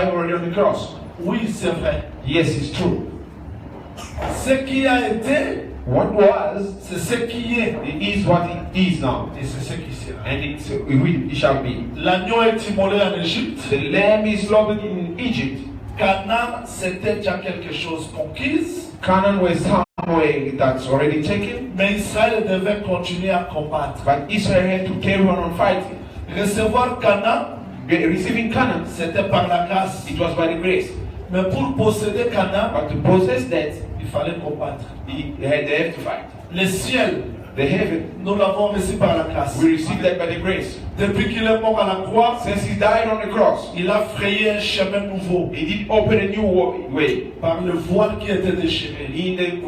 already on the cross. Oui, c'est vrai. Yes, it's true. Ce qui a été, What was, c'est ce qui est. it is what it is now. Et c'est ce qui sera. And it shall be. L'agneau est immolé en Égypte. The lamb is slaughtered in Egypt. Canaan, c'était déjà quelque chose conquise. Canaan was somewhere that's already taken. Mais Israël devait continuer à combattre. But Israel had to carry on fighting. Recevoir Canaan, Receiving Canaan, c'était par la grâce. it was by the grace. Mais pour posséder Canaan, But to possess that, il fallait combattre. they have to fight. Le ciel, The heaven, nous l'avons reçu par la grâce. we received that by the grace. Depuis qu'il est mort à la croix, Since he died on the cross, il a frayé un chemin nouveau he did open a new way. par le voile qui était déchiré.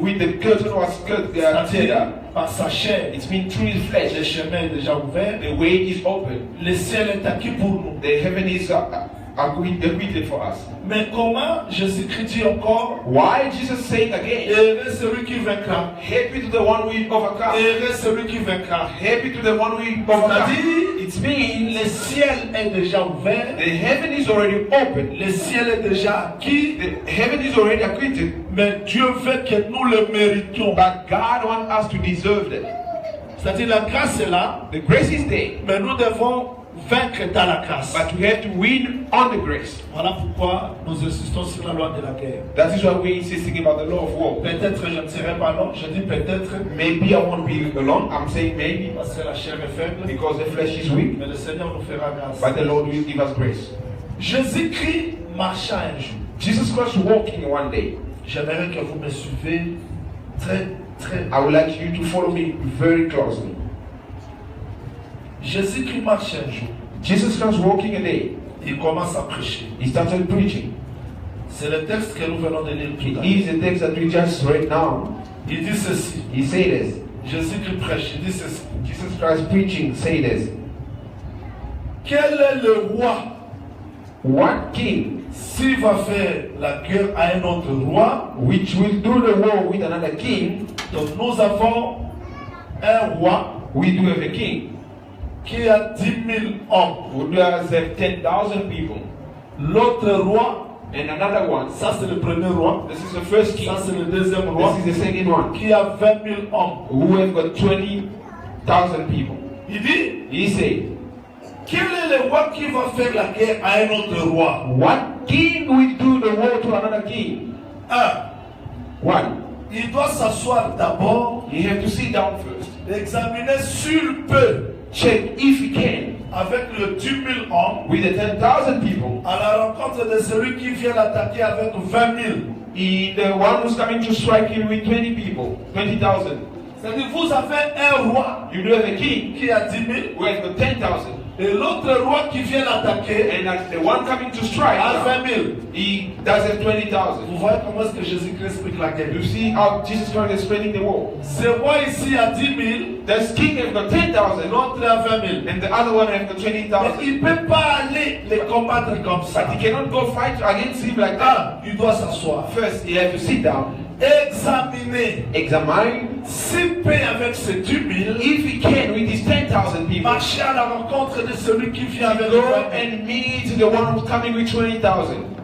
With the curtain was cut, C'est-à-dire, par sa chair, it's been through his flesh. le chemin est déjà ouvert. The way is open. Le ciel est acquis pour nous. The heaven is acquitted for us. Mais comment Jésus-Christ dit encore, Why Jesus said again, heureux celui qui vaincra, happy to the one who overcome. heureux celui qui vaincra. Happy to the one who overcome. C'est-à-dire, It means le ciel est déjà ouvert, the heaven is already open. le ciel est déjà acquis, The heaven is already acquitted. mais Dieu veut que nous le méritions. But God wants us to deserve that. C'est-à-dire, la grâce est là, The grace is there. mais nous devons vaincre dans la grâce. But we have to win on the grace. Voilà pourquoi nous insistons sur la loi de la guerre. That is why we're insisting about the law of war. Peut-être je ne serai pas long, je dis peut-être, Maybe I won't be alone. I'm saying maybe parce que la chair est faible, because the flesh is weak. mais le Seigneur nous fera grâce. But the Lord will give us grace. Jésus-Christ marcha un jour. Jesus Christ walking one day. J'aimerais que vous me suivez très. I would like you to follow me very closely. Jésus-Christ marche un jour. Jesus Christ walking a day. Il commence à prêcher. He started preaching. C'est le texte que nous venons de lire tout It à l'heure. is the text that we just read now. Il dit ceci. He said this. Jésus-Christ prêche. Il dit ceci. Jesus Christ preaching say this. Quel est le roi What king s'il va faire la guerre à un autre roi? which will do the war with another king? Donc nous avons un roi We do have a king qui a 10 000 hommes. who does have 10,000 people. L'autre roi, And another one, ça c'est le premier roi, this is the first king. ça c'est le deuxième roi, This is the second one, qui a 20 000 hommes. who have got 20,000 people. Il dit, He said, quel est le roi qui va faire la guerre à un autre roi? what king will do the war to another king? One, Il doit s'asseoir d'abord, you have to sit down first. examiner s'il peut, Check if he can, avec le 10 000 hommes, with the 10,000 people, à la rencontre de celui qui vient l'attaquer avec 20 000. the one who's coming to strike him with 20 people, 20,000. C'est-à-dire, vous avez un roi You do have a king qui a 10 000, who has got 10,000. et l'autre roi qui vient l'attaquer And the one coming to strike, a 20 000. he does have 20,000. Vous voyez comment est-ce que Jésus-Christ explique la guerre? You see how Jesus Christ is spreading the war. Ce roi ici a 10 000, This king has got 10,000, l'autre a 20 000. and the other one has got Mais 20,000. il ne peut pas aller les combattre comme ça. But he cannot go fight against him like that. Il doit s'asseoir. First, he has to sit down, Examiner examine s'il peut avec ses 10 000 if he can with his 10,000 people. marcher à la rencontre de celui qui vient avec Go 20 000. and meet the one who's coming with 20,000.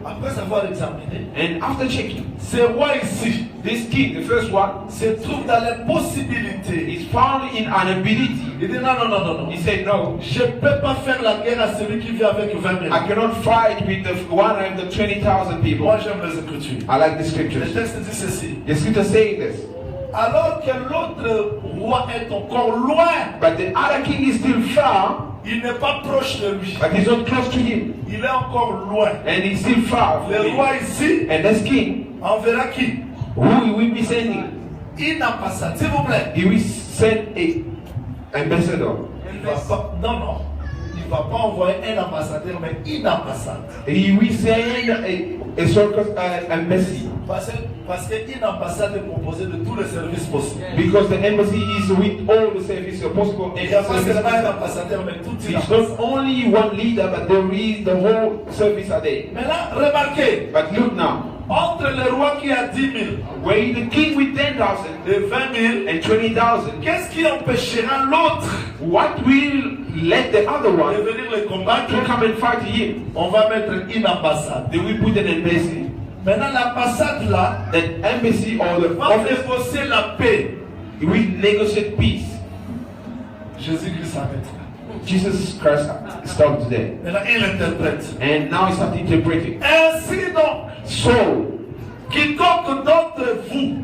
Après avoir examiné, And after checking, ce roi ici this king, the first one, se trouve dans l'impossibilité. is found in an ability. Il dit non. He said, no, Je ne peux pas faire la guerre à celui qui vient avec 20 000. I cannot fight with the one who has the 20,000 people. Moi j'aime les Écritures. I like the Le scriptures. texte dit ceci. The scripture saying this. Alors que l'autre roi est encore loin, But the other king is still far, il n'est pas proche de lui. but he's not close to him. Il est encore loin. And he's still far from Le him. roi ici And this king, enverra qui? who he will be sending? Une ambassade, s'il vous plaît. He will send a ambassador. Il va pas, non. Il ne va pas envoyer un ambassadeur, mais une ambassade. He will send a circus embassy. Parce qu'une ambassade est composée de tous les services possibles. Because the embassy is with all the services possible. Et il n'y a pas seulement un ambassadeur, mais toute une It's ambassade. not only one leader, but there is the whole service are there. Maintenant, remarquez, But look now, entre le roi qui a 10 000 where the king with 10,000 et 20 000, and 20,000, qu'est-ce qui empêchera l'autre what will let the other de one venir les combattre, to come and fight him. on va mettre une ambassade. They will put an embassy. Maintenant, l'ambassade là That embassy or the va office négocier la paix. will negotiate peace. Jésus-Christ s'arrête. Jesus Christ stopped there. Maintenant, il interprète. And now he started interpreting. Ainsi donc, So, quiconque d'entre vous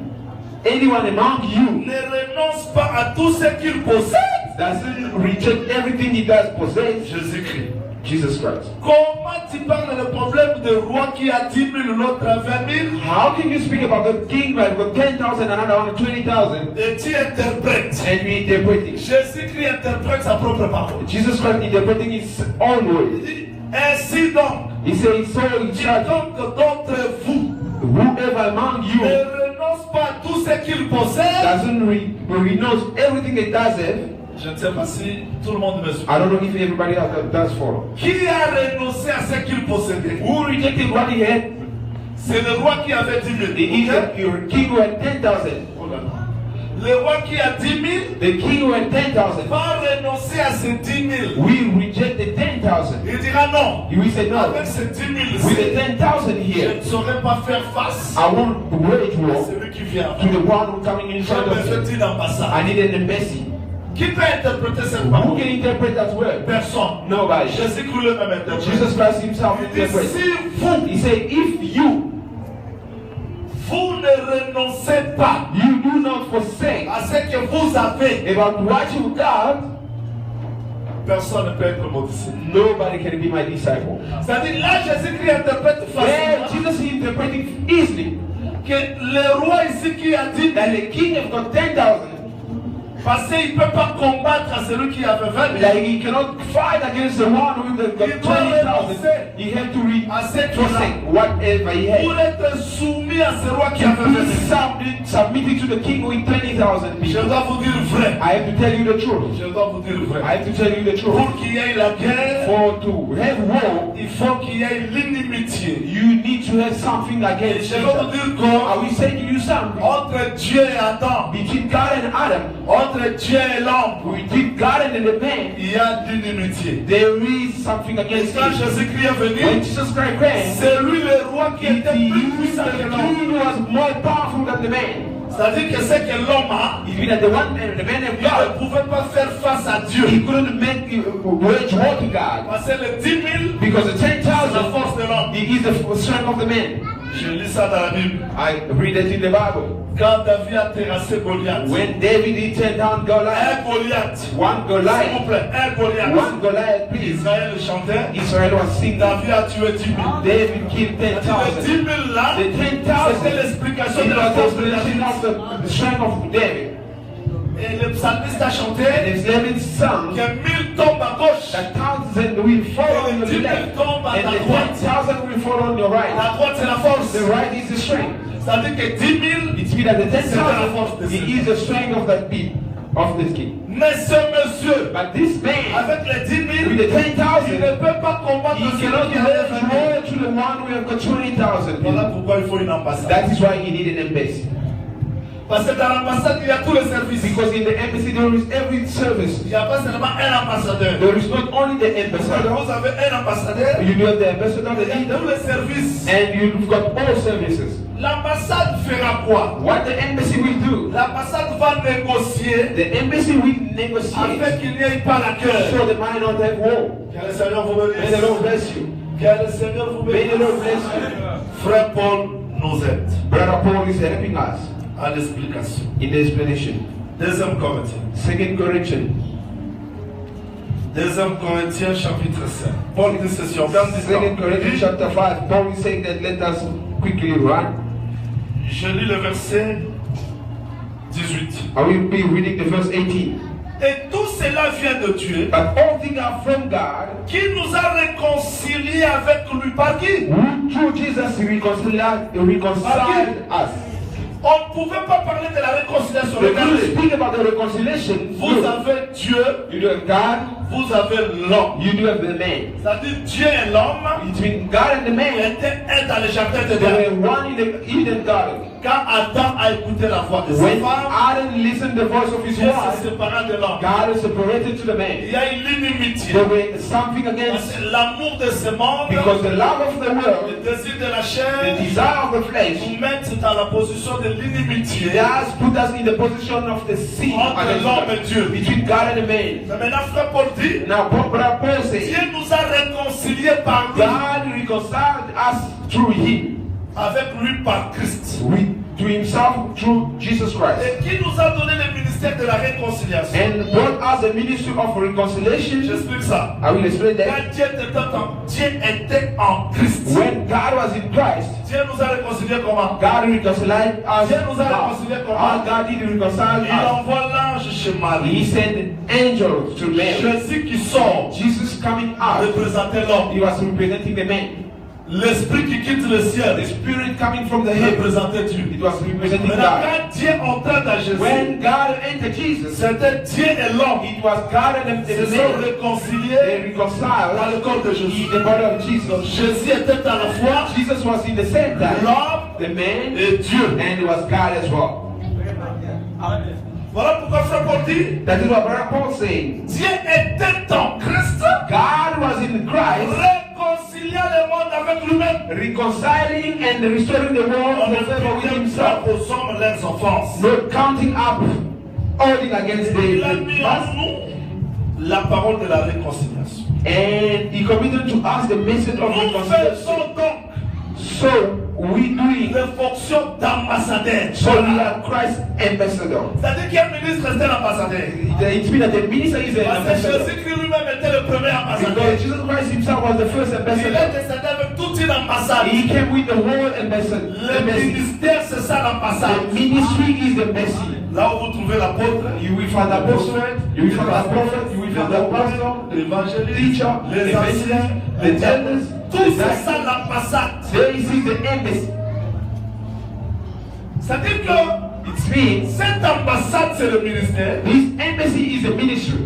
anyone among you ne renonce pas à tout ce qu'il possède, doesn't reject everything he does possess, Jésus-Christ. Jesus Christ. Comment tu parles le problème de roi qui a 10 000, l'autre a 20 000 How can you speak about the king like with 10,000 and another one 20,000 et tu interprètes? and you interpreting? Jésus-Christ interprète sa propre parole. Jesus Christ interpreting his own Il words. dit, ainsi donc, He says, so in charge, quiconque d'entre vous whoever among you ne renonce pas à tout ce qu'il possède. doesn't renounce everything he does have. Je ne sais pas si tout le monde me suit. I don't know if everybody else does follow. Qui a renoncé à ce qu'il possédait? Who rejected what he had? C'est le roi qui avait 10 000. The king who had 10,000. Oh là là. Le roi qui a 10 000 The king who had 10,000. va renoncer à ces 10 000. We reject the 10,000. Il dira non. He will say no. Avec ces 10 000, With the 10,000 je here, ne saurais pas faire face I won't wage à war celui qui vient. to the one who coming in front J'ai of besoin me. d'une ambassade. I need an embassy. Qui peut interpréter cette Who parole? can interpret that word? Personne. Nobody. Jésus-Christ le même interprète. Jesus Christ himself Il dit, interprets. si vous, He said, if you ne renoncez pas do not forsake à ce que vous avez, about what you got, personne ne peut être maudit. nobody can be my disciple. C'est-à-dire, là, Jésus-Christ interprète There, facilement Jesus is interpreting easily que le roi ici qui a dit, that the king have got 10,000. parce qu'il ne peut pas combattre à celui qui avait 20 000. Like he cannot fight against the one who got 20,000. He had to À ce qu'il a forsake whatever he pour had. être soumis à ce roi qui To avait 20 be 000. submitted to the king with 20,000 Je people. dois vous dire vrai. I have to tell you the truth. Je dois vous dire vrai. I have to tell you the truth. Pour qu'il y ait la guerre, For to have war, il faut qu'il y ait l'inimitié you need to have something Et against je each vais vous other. dire I quoi will say to you something. entre Dieu et Adam, Between God and Adam, entre Dieu et l'homme, between God and the man, il y a l'inimitié. there is something Et against quand each. Jésus-Christ est When venu, Jesus Christ came, c'est lui le roi qui it était plus is puissant the que l'homme. king was more powerful than the man. C'est-à-dire que ce que l'homme a, It means that the one man, the man of il ne God, pouvait pas faire face à Dieu. he couldn't make wage war to God Parce que les 10 000, because the c'est la 10,000 force de l'homme. it is the strength of the man. Je lis ça dans la Bible. I read it in the Bible. Quand David a terrassé Goliath, When David he turned down Goliath, un Goliath, one s'il vous Goliath, plaît, un Goliath, one Goliath, please. Israël le chantait, Israel was singing. David a tué 10 000. David killed Les 10,000. 10 000 là, The 10,000 c'était l'explication it de la was force the de explanation David. of the strength of David. Et le psalmiste a chanté And his David sung que 1000 tombent à gauche, that 1,000 will fall on your left, and the 10,000 will fall on your right. la droite c'est la force. The right is the strength. C'est-à-dire que 10 000, It means that the c'est la force 10,000 de it is the strength of that beat of this king. mais ce monsieur, But this man, avec les 10 000, with the il 10,000, ne peut pas combattre he celui cannot qui avait wage 20 000. war to the one who have got 20,000. Voilà pourquoi il faut une ambassade. That is why he need an embassy. Parce que dans l'ambassade, il y a tous les services. Because in the embassy there is every service. Il n'y a pas seulement un ambassadeur. There is not only the ambassador. Vous avez un ambassadeur, You do have the ambassador, the il y a leader, tous les services. and you've got all services. L'ambassade fera quoi? What the embassy will do, L'ambassade va négocier the embassy will negotiate afin qu'il n'y ait pas la guerre. so the man not have war. Que le Seigneur vous May the Lord bénisse. bless you. Que le Seigneur vous May the Lord bénisse. bless you. Frère Paul nous aide Brother Paul is helping us à l'explication. in the explanation. 2 Corinthiens. 2 Corinthians. 2 Corinthiens chapitre 5. Paul dit ceci, on regarde 2 Corinthians chapter 5. Paul is saying that let us quickly run. Je lis le verset 18. I will be reading the verse 18. Et tout cela vient de Dieu But all things are from God, qui nous a réconciliés avec lui par qui? who through Jesus reconciled us. On ne pouvait pas parler de la réconciliation. When you Regardez, speak about the reconciliation, vous avez Dieu, you do have God, vous avez l'homme. you do have the man. C'est-à-dire Dieu et l'homme Between God and the man, étaient dans le jardin de There Dieu. were one in the Eden garden. Quand Adam a écouté la voix de sa When femme, Adam listened to the voice of his Dieu wife, se sépara de l'homme. God is separated to the Il man. y a une inimitié. There was something Parce against, que l'amour de ce monde, because the love of the le world, désir de la the chair, desire of the flesh, nous mettent dans la position de l'inimitié does put us in the position of the sin entre against l'homme God, et Dieu. between God and the man. Mais maintenant, frère Paul dit, Now, Paul says, Dieu nous a réconciliés par lui, God reconciled us through Him, avec lui par Christ. to Himself through Jesus Christ, Et qui nous a donné le ministère de la réconciliation. and brought us the ministry of reconciliation. J'explique ça. I will explain that. Quand Dieu était en Christ, When God was in Christ, Dieu nous a réconciliés comment? God reconciled us. Dieu nous a réconciliés comment? How God did reconcile Il us. envoie l'ange chez He Marie. sent angels to Mary. Jésus qui sort Jesus coming out, représentait l'homme. He was representing the man. L'esprit qui quitte le ciel The Spirit coming from the heaven, représentait Dieu. it was representing Maintenant, God. quand Dieu entra dans Jésus, When God entered Jesus, c'était Dieu et l'homme it was God and qui the se sont man. réconciliés They dans reconciled le corps de in Jésus. the body of Jesus. Jésus était à la fois Jesus was in the same time, l'homme the man, et Dieu. and it was God as well. Voilà pourquoi frère Paul dit, That is what Brother Paul saying. Dieu était en Christ, God was in Christ, réconciliant le monde avec lui-même. reconciling and restoring the world On ne forever with peut Himself, pas aux hommes leurs offenses. not counting up, holding against Il a the mis past. en nous la parole de la réconciliation. And He committed to us the message of Nous reconciliation. faisons donc So we doing, les fonctions d'ambassadeur. so we are Christ's ambassador. C'est-à-dire qu'un ministre restait l'ambassadeur. It means that the minister is an Parce que ambassador. Jésus-Christ lui-même était le premier ambassadeur. Because Jesus Christ Himself was the first Il ambassador. est descendu avec toute une ambassade. He came with the whole ambassador. Le ministère, c'est ça l'ambassade. The ministry is the message. Là où vous trouvez l'apôtre, You will find the apostle, you will find the prophet, you will find the pastor, l'évangéliste, teacher, les the anciens, evangelist, les the diacres. elders, Tout the c'est ça disciples. l'ambassade. This is the embassy. C'est-à-dire que It means cette ambassade, c'est le ministère this embassy is the ministry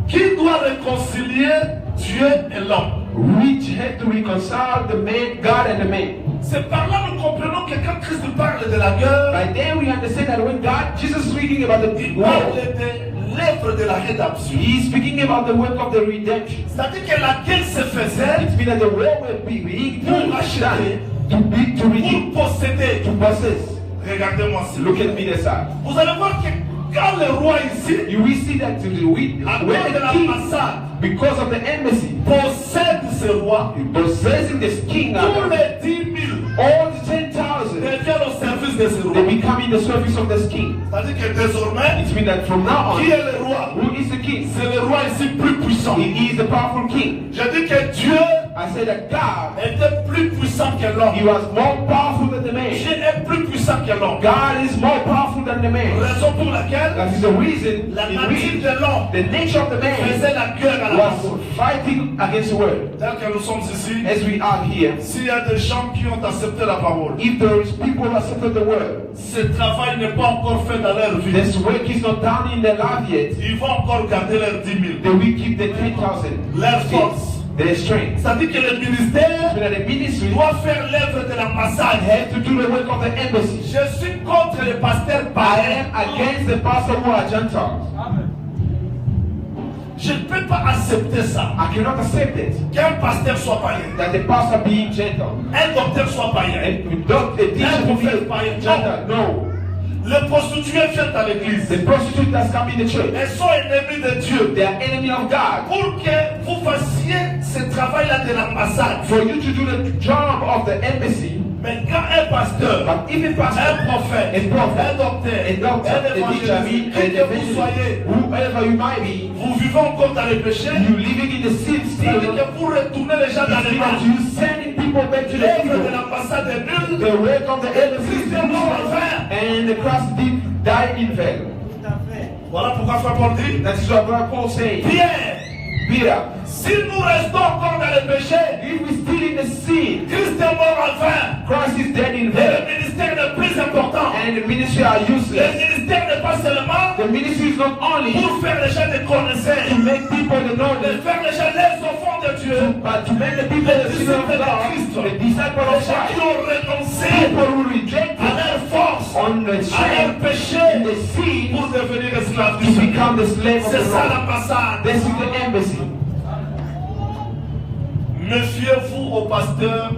qui doit réconcilier Dieu et l'homme. which had to reconcile the man, God and the man. C'est par là que nous comprenons que quand Christ parle de la guerre, By then we understand that when God, Jesus is speaking about the il war, parle de l'œuvre de la rédemption. He is speaking about the work of the redemption. C'est-à-dire que la guerre se faisait It means that the war will be being pour acheter, to redeem, pour posséder. to possess. Regardez-moi ça. Look at me this side. Vous allez voir que quand le roi ici, You will see that to the when à cause de the king, l'ambassade, because of the embassy, possède ce roi, possessing this king, tous les 10 000 all the 10,000, deviennent au service de ce they roi. become in the service of this king. C'est-à-dire que désormais, It means that from now qui on, est le roi? who is the king? C'est le roi ici plus puissant. He is the powerful king. Je dis que Dieu I say that God, était plus puissant que l'homme. He was more powerful than the man. Dieu est plus puissant que l'homme. God is more powerful than the man. Raison pour laquelle That is the reason la in nature which de l'homme the nature of the man faisait la guerre à la was personne. fighting against the world. Tel que nous sommes ici, As we are here, s'il y a des gens qui ont accepté la parole, if there is people who accepted the word, ce travail n'est pas encore fait dans leur vie. this work is not done in their life yet, Ils vont encore garder leurs 10 000. they will keep the 10,000. Leur force. Their strength. C'est-à-dire que le ministère So that the ministry doit faire l'œuvre de l'ambassade. have to do the work of the embassy. Je suis contre les pasteurs I païens. am against the pastor who are Gentiles. Je ne peux pas accepter ça. I cannot accept it. Qu'un pasteur soit païen, That the pastor being gentle. un docteur soit païen, And don't the teacher will be gentle. No. les prostituées viennent à l'église. The prostitute that's come in the church, Elles sont ennemies de Dieu. they are enemy of God. Pour que vous fassiez ce travail-là de l'ambassade. For you to do the job of the embassy, Mais quand un pasteur, but if a pastor, un prophète, a prophet, un docteur, a doctor, un a teacher, évangéliste, qui que vous soyez, whoever you might be, vous vivez encore dans le péché, you living in the sin still, c'est-à-dire que vous retournez les gens dans les because mains. you sending people back to the L'œuvre de kingdom. l'ambassade est nulle. The work of the embassy is Christ est mort en done, vain. and the cross did die in vain. Voilà pourquoi Frère Paul dit, That is what Brother Paul saying. Pierre, Peter, si nous restons encore dans le péché, if we still in the sin, Christ est mort en vain. Christ is dead in Et vain, le ministère est plus important. and And the ministry are Le useless. ministère n'est pas seulement The ministry is not only pour faire les gens des connaisseurs, to make people to know mais that, faire les gens les enfants de Dieu, but to make the people the children of God, the disciples les of gens qui Christ, ont renoncé people who reject à leur force, on the à leur strength, péché in the sin, pour devenir esclaves du to Seigneur. become the slave of C'est the ça Lord. l'ambassade. This is the embassy. Méfiez-vous au pasteur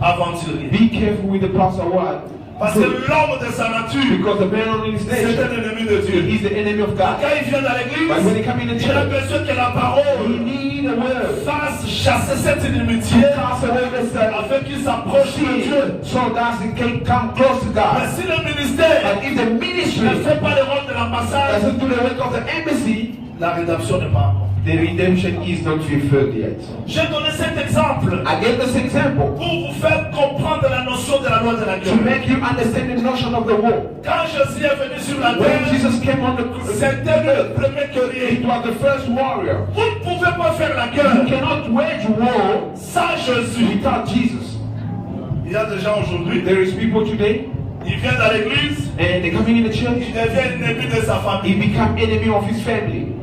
aventurier. Be careful with the pastor what? Parce que l'homme de sa nature, Because the man on his c'est nature, un ennemi de Dieu. he is the enemy of God. Quand il vient dans l'église, But when he come in the il a church, besoin que la he parole need a word. fasse chasser cette inimitié Cast away the sin, afin qu'il s'approche de Dieu. so that he can come close to Mais God. si le ministère But if the ne ministry fait pas le rôle de l'ambassade, doesn't do the work of the embassy, la rédemption n'est pas. the redemption is not fulfilled yet. J'ai donné cet exemple I gave this example pour vous faire comprendre la notion de la loi de la to guerre. make you understand the notion of the war. Quand Jésus est venu sur la When terre, Jesus came on the c'était le premier it guerrier. was the first warrior. Vous ne pouvez pas faire la You guerre cannot wage war sans Jésus. without Jesus. Il y a des gens aujourd'hui, There is people today, ils viennent dans l'église, and they're coming in the church, ils deviennent ennemis de sa he famille. become enemy of his family.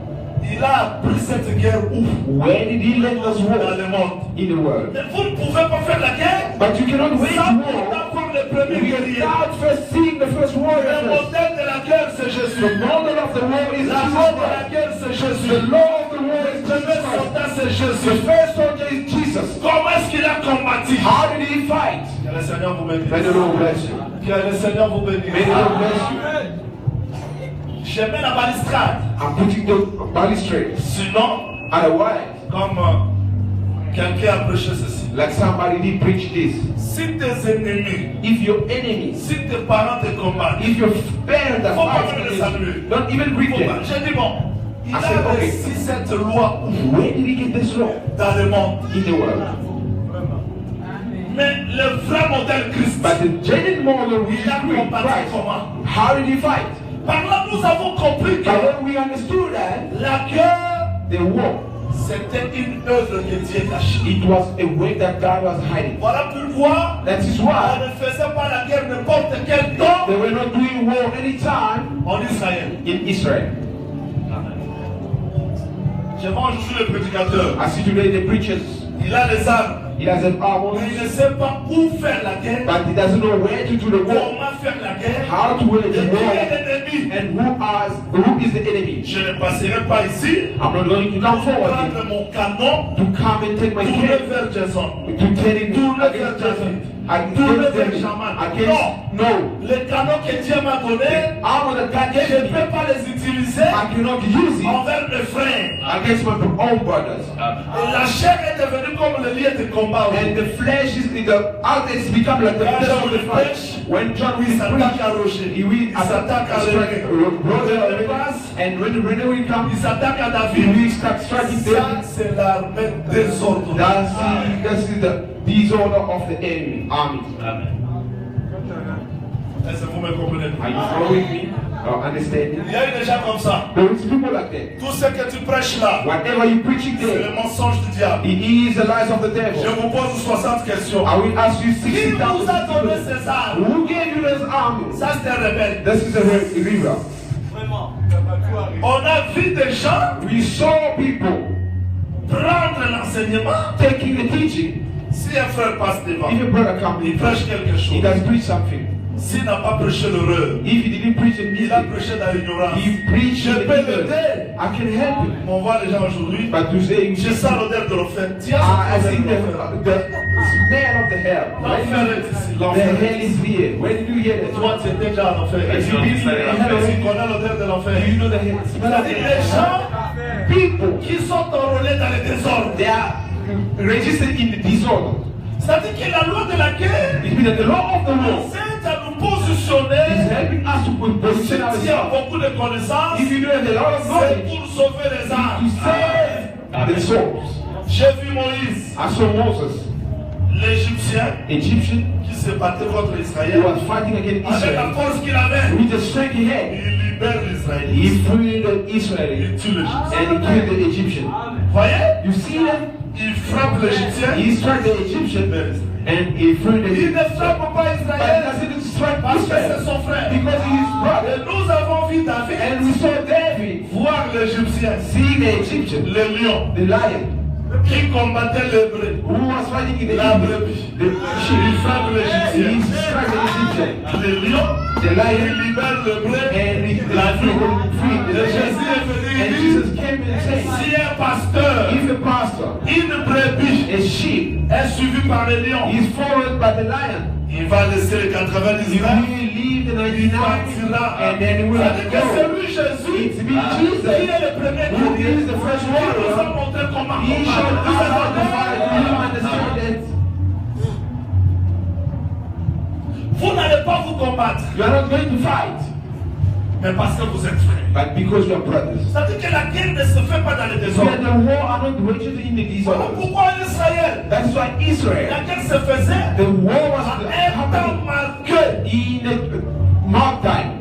Il a appris cette guerre où? Where did he let us Dans war? le monde. In the world. Mais vous ne pouvez pas faire la guerre But you cannot wage sans war avoir le premier guerrier. without first seeing the first warrior Le first. modèle de la guerre, c'est The Jésus. model of the war is La Jesus loi de la Christ. guerre, c'est The Jésus. law of the war is Le Jesus premier Christ. soldat, c'est The Jésus. first soldier is Jesus. Comment est-ce qu'il a combattu? How did he fight? Que le Seigneur vous bénisse. May the Lord bless you. Que le Seigneur vous May the bénisse. Lord bless you. Je mets la balistrade. I'm putting the balustrade. Sinon, Otherwise, comme quelqu'un a prêché ceci. like somebody did preach this. Si tes ennemis, If your enemies, si tes parents te combattent, if your parents are Faut pas fighting me le against saluer. you, don't even greet faut pas- them. j'ai dit bon, il I a said, okay. réussi cette loi Where did he get this law? dans le monde. In the world. Mais le vrai modèle Christ, But the genuine model which il a is combattu Christ, comment? how did he fight? Par là, nous avons compris que But when we understood that, la guerre, the war, c'était une œuvre que Dieu cachait. it was a way that God was hiding. Voilà pourquoi That is on why ne faisait pas la guerre n'importe quel temps they were not doing war anytime en Israël. in Israel. Je vois aujourd'hui le prédicateur. I see today the preachers, Il a les armes, he has an armor, mais il ne sait pas où faire la guerre, but he doesn't know where to do the war, comment faire la guerre, how to wage et the qui est war, l'ennemi. and who is the enemy. Je ne passerai pas ici I'm not going to come forward prendre mon canon, to come and take my tourner case vers Jason. to tell him Tourner against vers David, David. Tourner vers against Shaman. against no. Le canon que Dieu m'a donné, Armor that God je gave ne me, peux pas les utiliser I cannot use it envers mes frères. against my own brothers. Et la chair est devenue comme le lieu de combat. And the flesh is the out it's become like the flesh of the flesh. When John will Il s'attaque à preach, Roger. he will Il s'attaque à strike René. brother, and when will Il come, s'attaque à he David. will start striking Ça, David. c'est l'armée désordonnée. That's the disorder of the enemy army. Est-ce que vous me comprenez? Are you following me? Or understanding? Il y a eu des gens comme ça. There is people like that. Tout ce que tu prêches là, Whatever you preaching c'est le there, mensonge du diable. it is the lies of the Je devil. vous pose 60 questions. I will ask you Qui 60,000 vous a donné people. ces armes? Who gave you this army? Ça, c'est un rebelle. This is a river. On a vu des gens We saw people prendre l'enseignement. taking the teaching. Si un frère passe devant, If a brother comes il in, prêche quelque he chose. does preach something. S'il n'a pas prêché l'horreur, If he didn't preach in il a music, prêché dans l'ignorance. he preached Je in the peux ignorance. l'aider. I can help him. On voit les gens aujourd'hui. But to say, Je sens l'odeur de l'enfer. Tiens, I cette see odeur de the l'enfer. smell of the hell. L'enfer est ici. The L'enfer est hell ici. is here. Where did you hear that? Toi, tu étais déjà en enfer. If you been in the hell, Tu connais l'odeur de l'enfer. do you know the hell? Smell of the C'est-à-dire les gens hell. People, qui sont enrôlés dans le désordre. they are registered in the disorder. C'est-à-dire que la loi de la guerre It means that the law of the war c'est à nous is positionner. helping us to position Si tu as ourselves. beaucoup de connaissances, If you do have a lot of c'est knowledge pour sauver les to âmes. save the souls. J'ai vu Moïse, I saw Moses, l'Égyptien, Egyptian, qui se battait contre who Israël. was fighting against Avec la Israel. force qu'il avait, With the strength he had, il libère l'Israélite. he freed the Il Israelites tue l'Égyptien. and he killed the Egyptian. Voyez? You see them? Il frappe l'Égyptien. He struck the Egyptian libère l'Israélite. And he freed the Il ne Egyptians. frappe pas But he Israël doesn't strike parce que c'est Israel son frère. because he is Et brother. nous avons vu David And we saw David voir l'Égyptien, seeing the Egyptian, le lion, the lion, qui combattait l'hébreu. who was fighting in the La Egypt. brebis. The Il sheep. frappe He l'Égyptien. struck the Egyptian. Le lion, The il lion libère l'hébreu. and he La vie. freed the Et Jésus Egyptian. est venu And et Jesus dit, came and said, si un pasteur, if a pastor, une brebis a sheep, est suivi par le lion, is followed by the lion, il va laisser les 99. he will leave the 99 and then he will C'est-à-dire que c'est go. lui Jésus It's me, qui Jesus, est le premier who guerrier. is the first Il nous a warrior. montré comment He showed us how to fight. combattre. You understand that Vous n'allez pas vous combattre, you are not going to fight, mais parce que vous êtes frères. but because you are brothers. C'est-à-dire que la guerre ne se fait pas dans les So that désordres. the war are not waged in the Voilà disorder. pourquoi en Israël, That's why la Israel, guerre se faisait the war was à un temps happening marqué. in the mark time.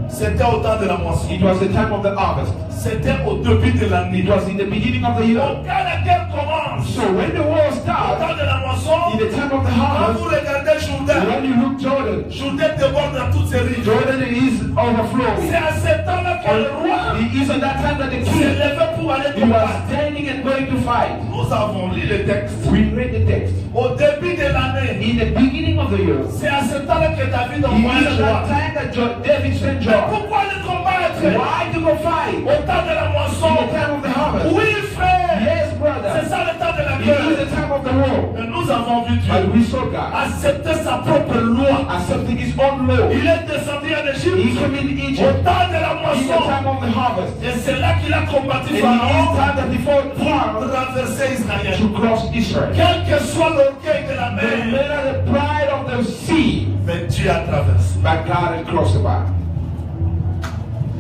C'était au temps de la moisson. It was the time of the harvest. C'était au début de l'année. It was in the beginning of the year. Donc quand la guerre commence, So when the war au starts, temps de la moisson, in the time of the quand vous harvest, regardez Jourdain, when you look Jordan, Jourdain déborde dans toutes ses rives. Jordan is overflowing. C'est à ce temps-là que le roi It is at that time that the s'est king, levé pour aller he was combattre. standing and going to fight. Nous avons lu le texte. We read the text. Au début de l'année, In the beginning of the year, c'est à ce temps-là que David it envoie is un at roi. that time that David sent Mais Joab. pourquoi le combattre? Why to go fight? Au temps de la In moisson. the time of the harvest. Oui, frère. Yes, C'est brother. ça le temps de la It is guerre. the time of the war. Et nous avons vu But Dieu we saw God accepter sa propre loi. accepting his own law. Il est descendu en He Égypte came in au Egypt temps de la in the moisson. time of the harvest. Et c'est là qu'il a combattu And it is Pharaon time that he fought pour Pharaoh traverser Israël. to cross Israel. Quel que soit l'orgueil de la No mer, matter the pride of the sea, mais Dieu a traversé. but God had crossed the bar.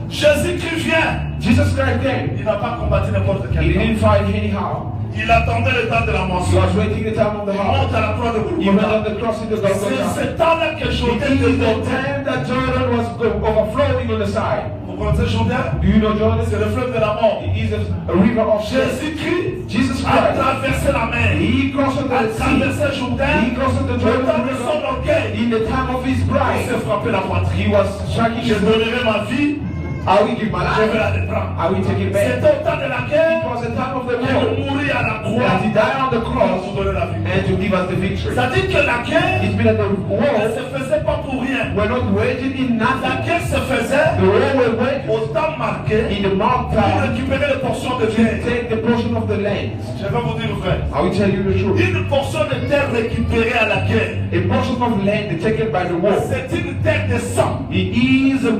Jésus-Christ vient. Jesus Christ came. Il n'a pas combattu n'importe He quel didn't fight anyhow. Il attendait le temps de la He moisson. was waiting the time of the Il monte harvest. à la croix de He went on Golgotha. the cross in the C'est Golgotha. ce temps-là que It Jourdain is the débordait. time that Jordan was overflowing on the side. Vous connaissez Jourdain? Do you know Jordan? C'est le fleuve de la mort. It is a river of death. Jésus-Christ Jesus a Christ. traversé la mer. He crossed A the sea. traversé Jourdain. He crossed the Au temps Jordan de son River. orgueil. In the time of his Il pride, s'est frappé la he poitrine. was striking Je his donnerai ma vie. I will give my Je vais life. la reprendre. I will take it C'était back. au temps de la It guerre. was the time of the Il war. mourit à la croix. That he died on the Pour cross nous donner la vie. and to give us the victory. C'est-à-dire que la guerre It's been that the ne war se faisait pas pour rien. were not waged in La nothing. guerre se faisait The war were waged au temps marqué in the mark pour time récupérer les portions de to terre. take the portion of the land. Je vais vous dire vrai. I will tell you the truth. Une portion de terre récupérée à la guerre, A portion of land taken by the war. c'est une terre de sang. It is a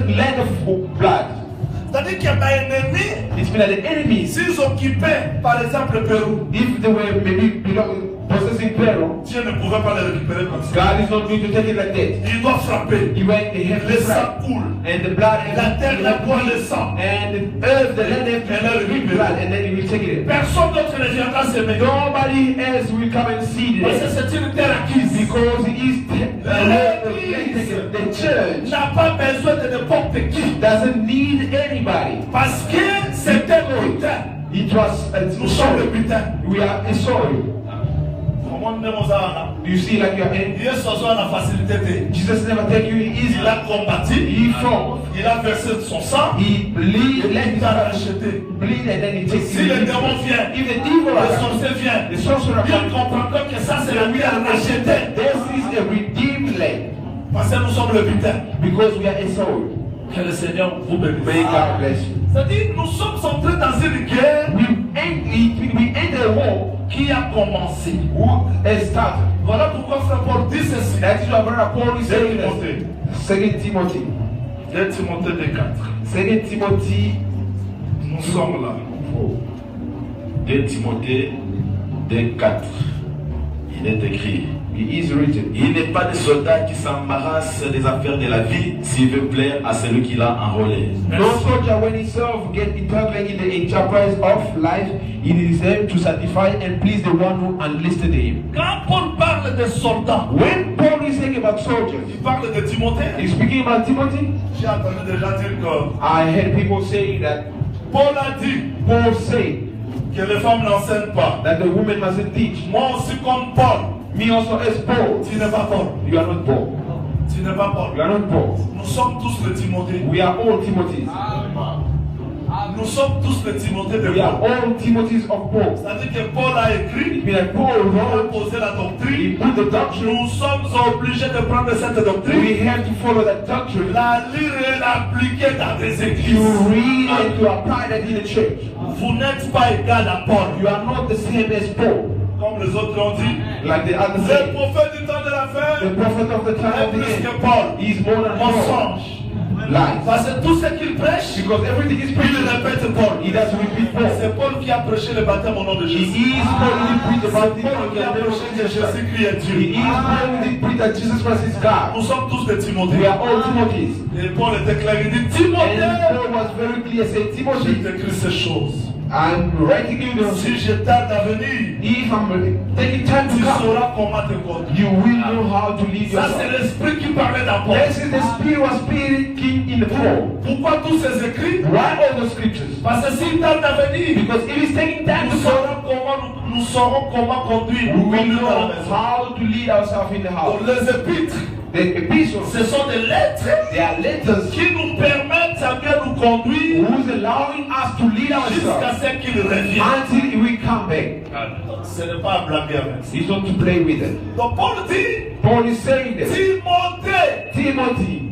land of blood. C'est-à-dire qu'il y a un ennemi, It's been that the enemies, s'ils occupaient par exemple le Pérou, if they were maybe possessing Pharaoh, Dieu ne pouvait pas les récupérer comme ça. God is not going to take it like that. Il doit frapper. He went, they have Le to sang strike. coule. And the blood and La terre n'a boit le sang. and the earth, the land have to blood, and then he will take it. Personne d'autre ne viendra s'aimer. Nobody else will come and see Parce que this c'est une terre acquise. because it is the church N'a pas besoin de n'importe qui. doesn't need anybody. Parce que c'était le butin. It was Nous sommes le sorry. butin. We are a sorry. Comment nous avons ça? Do you see like your end? Dieu se soit la facilité. Jesus never take you easy. Il a combattu. He fought. Il a versé son sang. He bleed, Il let his a blood racheté. bleed, and then he takes Si le it. démon vient, If the devil le arrives, sorcier vient, the sorcerer il comes. comprendra que ça c'est la terre rachetée. This is a redeemed land Parce que nous sommes le butin. because we are a soul. Que le Seigneur vous bénisse. May God bless you. C'est-à-dire, nous sommes entrés dans une guerre We end a war qui a commencé. who has started. Voilà pourquoi Frère Paul dit ceci. That is why Brother Paul is saying Timothy. this. 2 Timothy. 2 Timothée 2:4. 2 Timothy. Nous sommes là. 2 Timothée 2:4. Il est écrit: It is written. il n'est pas des soldats qui s'embarrassent des affaires de la vie s'il veut plaire à celui qui l'a enrôlé. No soldier, when he serves, get entangled in the enterprise of life. It is him to satisfy and please the one who enlisted him. Quand Paul parle des soldats, When Paul is saying about soldiers, il parle de Timothée. he's speaking about Timothy. J'ai entendu déjà dire que I heard people saying that Paul a dit Paul said que les femmes n'enseignent pas. that the woman mustn't teach. Moi aussi comme Paul, Me also as Paul. Tu n'es pas Paul. You are not Paul. Tu n'es pas Paul. You are not Paul. Nous sommes tous le Timothée. We are all Timothy's. Nous sommes tous le Timothée de We are Paul. all Timothy's of Paul. C'est-à-dire que Paul a écrit, It means that Paul il a wrote, posé la he doctrine. put the doctrine. Nous sommes obligés de prendre cette doctrine, We have to follow that doctrine. la lire et l'appliquer dans des To églises. read and to apply that in the church. Vous n'êtes pas égal à Paul. You are not the same as Paul. Comme les autres l'ont dit, Like the other le say, prophète du temps de la fin the prophet of the time est of the plus que end. Paul. He is more than Paul. Mensonge. Lies. Parce que tout ce qu'il prêche, Because everything is il preached. répète Paul. He doesn't repeat Paul. C'est Paul qui a prêché le baptême au nom de He Jésus. is Paul who preached about C'est the Paul qui a prêché que Jésus-Christ est He Dieu. is Paul who preached that Jesus Christ is God. Nous sommes tous des We Timothées. are all Timothy's. Et Paul était clair, il dit And Timothée, Paul was very clear, said, je Timothy, t'écris ces choses. I'm writing you this. Si je tarde à venir, If I'm taking time to tu come, sauras comment te conduire. you will know how to lead Ça, c'est yourself. l'esprit qui parlait d'Apôtre. This is the Spirit was speaking in the Paul. Pourquoi tous ces écrits? Why all the scriptures? Parce que s'il tarde à venir, Because if it's taking time to come, nous saurons comment conduire, we nous will conduire dans la know maison. how to lead ourselves in the house. Donc, les épîtres, The epistles, ce sont des lettres they are letters qui nous permettent à bien nous conduire who's allowing us to lead jusqu'à ourselves ce qu'il revienne. until we come back. Ce n'est pas à blaguer avec ça. It's not to play with it. Donc Paul dit, Paul is saying that Timothée, Timothy,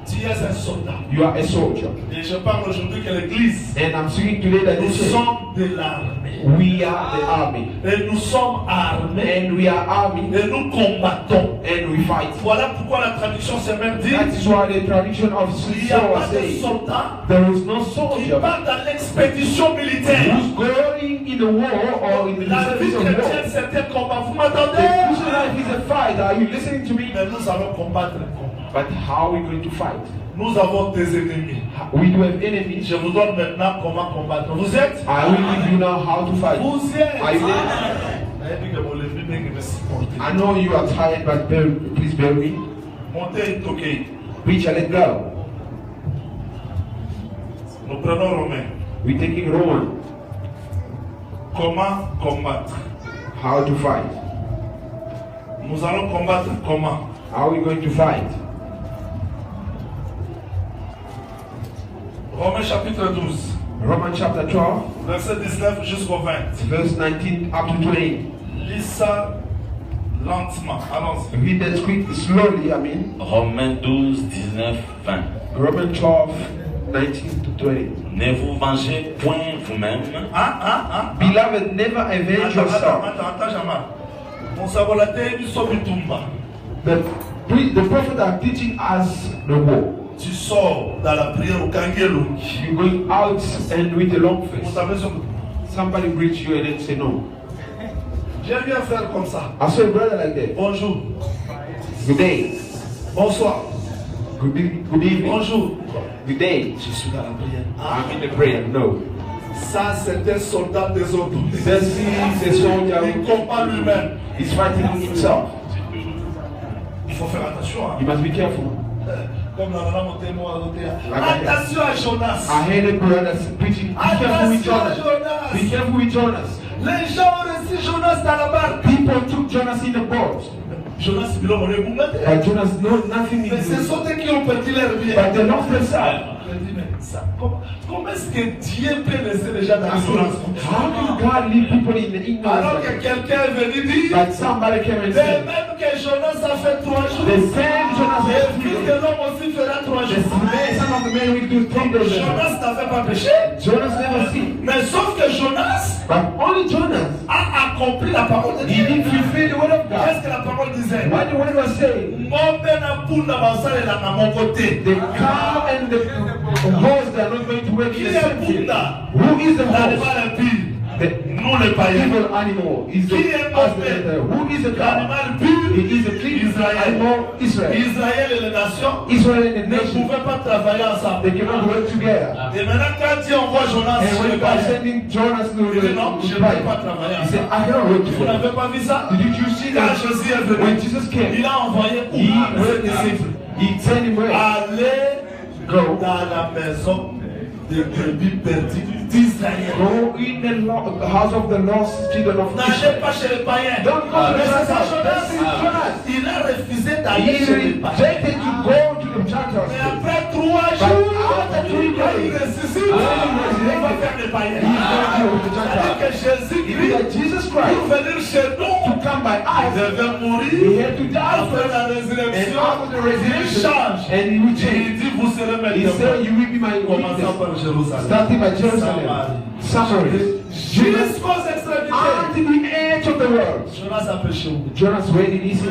tu es un soldat. you are a soldier. Et je parle aujourd'hui que l'église, And I'm speaking today that nous this is, sommes de l'armée. we are the army. Et nous sommes armés. And we are army. Et nous combattons. And we fight. Voilà pourquoi la traduction s'est même dit, That is why the tradition of il n'y a Scripture pas de says soldat there is no qui soldier part dans l'expédition militaire. who's going in the war or in the La vie service of war. chrétienne, c'est un combat. Vous The m'entendez? Christian life is a fight. Are you listening to me? Mais nous allons combattre le combat. But how are we going to fight? Nous avons des ennemis. We do have enemies. Je vous donne maintenant comment combattre. Vous êtes? I will give you now how to fight. Vous êtes? Are you there? I know you are tired, but please bear with me. Montez, ok. Preacher, let go. Nous prenons Romain. We're taking Roman. Comment combattre? How to fight. Nous allons combattre comment? How are we going to fight? Romains chapitre 12, Romans chapter 12, verset 19 jusqu'au 20. verse 19 up to 20. Lis ça lentement. Allons-y. Read that script slowly, Romains 12, 19, 20. Romans 12, 19 to 20. Ne vous vengez point vous-même, Beloved, never avenge yourself. Attends, Jamal. Mon sabolaté du sobitumba. The prophet are teaching us the war. Tu sors dans la prière au Kangelo. You're going out and with a long Vous face. savez ce que Somebody greets you and then say no. j'aime bien faire comme ça. I saw a brother like that. Bonjour. Good day. Bonsoir. Good evening. Bonjour. Good day. Je suis dans la prière. I'm in the prayer. No. Ça, c'est un soldat désordonné. This is a soldier Il combat lui-même. is fighting himself. Il faut faire attention. Hein. You must be careful. Comme dans la montée, attention à Jonas. I heard a brother preaching. Be careful with Attention à Jonas. Jonas. Be careful with Jonas. Les gens ont reçu Jonas dans la barque. People took Jonas in the boat. Jonas, il a volé Boumette. But Jonas, no, nothing Mais is ce sont eux qui ont perdu leur vie. But they lost their son. Je dis, mais ça, comment est-ce que Dieu peut laisser les gens dans l'ignorance? How can God leave people in the Alors ignorance? que quelqu'un est venu dire, But somebody came and mais said, même que Jonas a fait 3 jours, the same Jonas le has fils de l'homme aussi fera 3 The jours. son of the man will do 3 days. Jonas n'avait pas péché. Jonas never sinned. Mais sauf que Jonas But only Jonas, a accompli la parole de he Dieu. did fulfill the word of God. Qu'est-ce que la parole disait? What the word was saying, Ng'ombe na punda basalela na mon côté. the cow and the horse, they are not going to work in Qui the est same field. punda? Who is the horse? L'animal impur. The Nous les païens. evil animal is the, Qui est as the who is the cow? L'animal pur. It is the clean Israël. animal, Israel. Israël et les nations Israel and the ne nation, pouvaient pas travailler ensemble. they cannot work together. Et maintenant, quand Dieu envoie Jonas And sur when le God païen, sending Jonas to il dit non, je the ne peux pas Bible, travailler he said, ensemble. I cannot work Vous together. n'avez pas vu ça? Did you see Quand that? Jésus est When venu, Jesus came, il a envoyé he ses went disciples. he sent him away. Allez Go dans la maison des brebis perdues d'Israël. Go in the house of the lost children of N'allez Israel. pas chez les païens. Don't go to Mais the c'est ça, Gentiles. Jonas. Il a refusé d'aller He chez les païens. rejected to go to the Mais Gentiles. après 3 But jours, after 3 il days, ressuscite. Il va faire les païens. he's going to the C'est-à-dire que Gentiles. It Jésus-Christ, is that Jesus pour Christ venir chez nous, to come by us. il devait mourir. He had to die Après first. la And résurrection, after the il resurrection, change. and he will Et change. il dit, vous serez mes He said, témoins. you will be my Commençons witness. par Jérusalem. Starting by Jerusalem, Samaria, Judah, Jusqu'aux extrémités. unto the edge of the world. Jonas a péché. Jonas waited easy.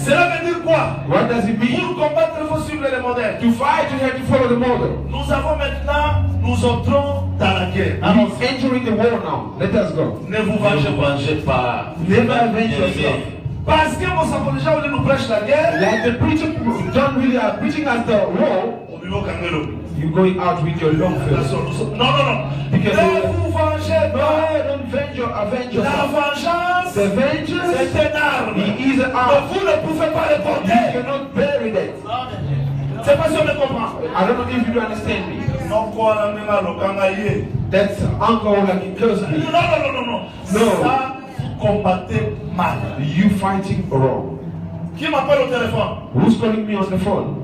Cela veut dire quoi? What does it mean? Pour combattre, il faut suivre les modèles. To fight, you have to follow the model. Nous avons maintenant, nous entrons dans la guerre. We're Allons. entering the war now. Let us go. Ne vous Ne vengez vous pas. vengez pas. Never avenge Bien-aimés, yourself. Parce que vos apologistes voulaient nous prêcher la guerre. Like the preacher don't really are preaching at the war, Au niveau Kangelo. you're going out with your long face. Attention, nous sommes. Non, non, non. Because Ne vous vengez no, pas. don't avenge La yourself. vengeance, The vengeance, c'est une arme. he is an Mais arm. vous ne pouvez pas le You porter. cannot bury that. C'est pas si on me comprend. I don't know if you do understand me. Non, quoi, on a mis là, le kangaïe. That's uncle like he cursed me. Non, non, non, non, non. No. Ça, vous combattez mal. You fighting wrong. Qui m'appelle au téléphone? Who's calling me on the phone?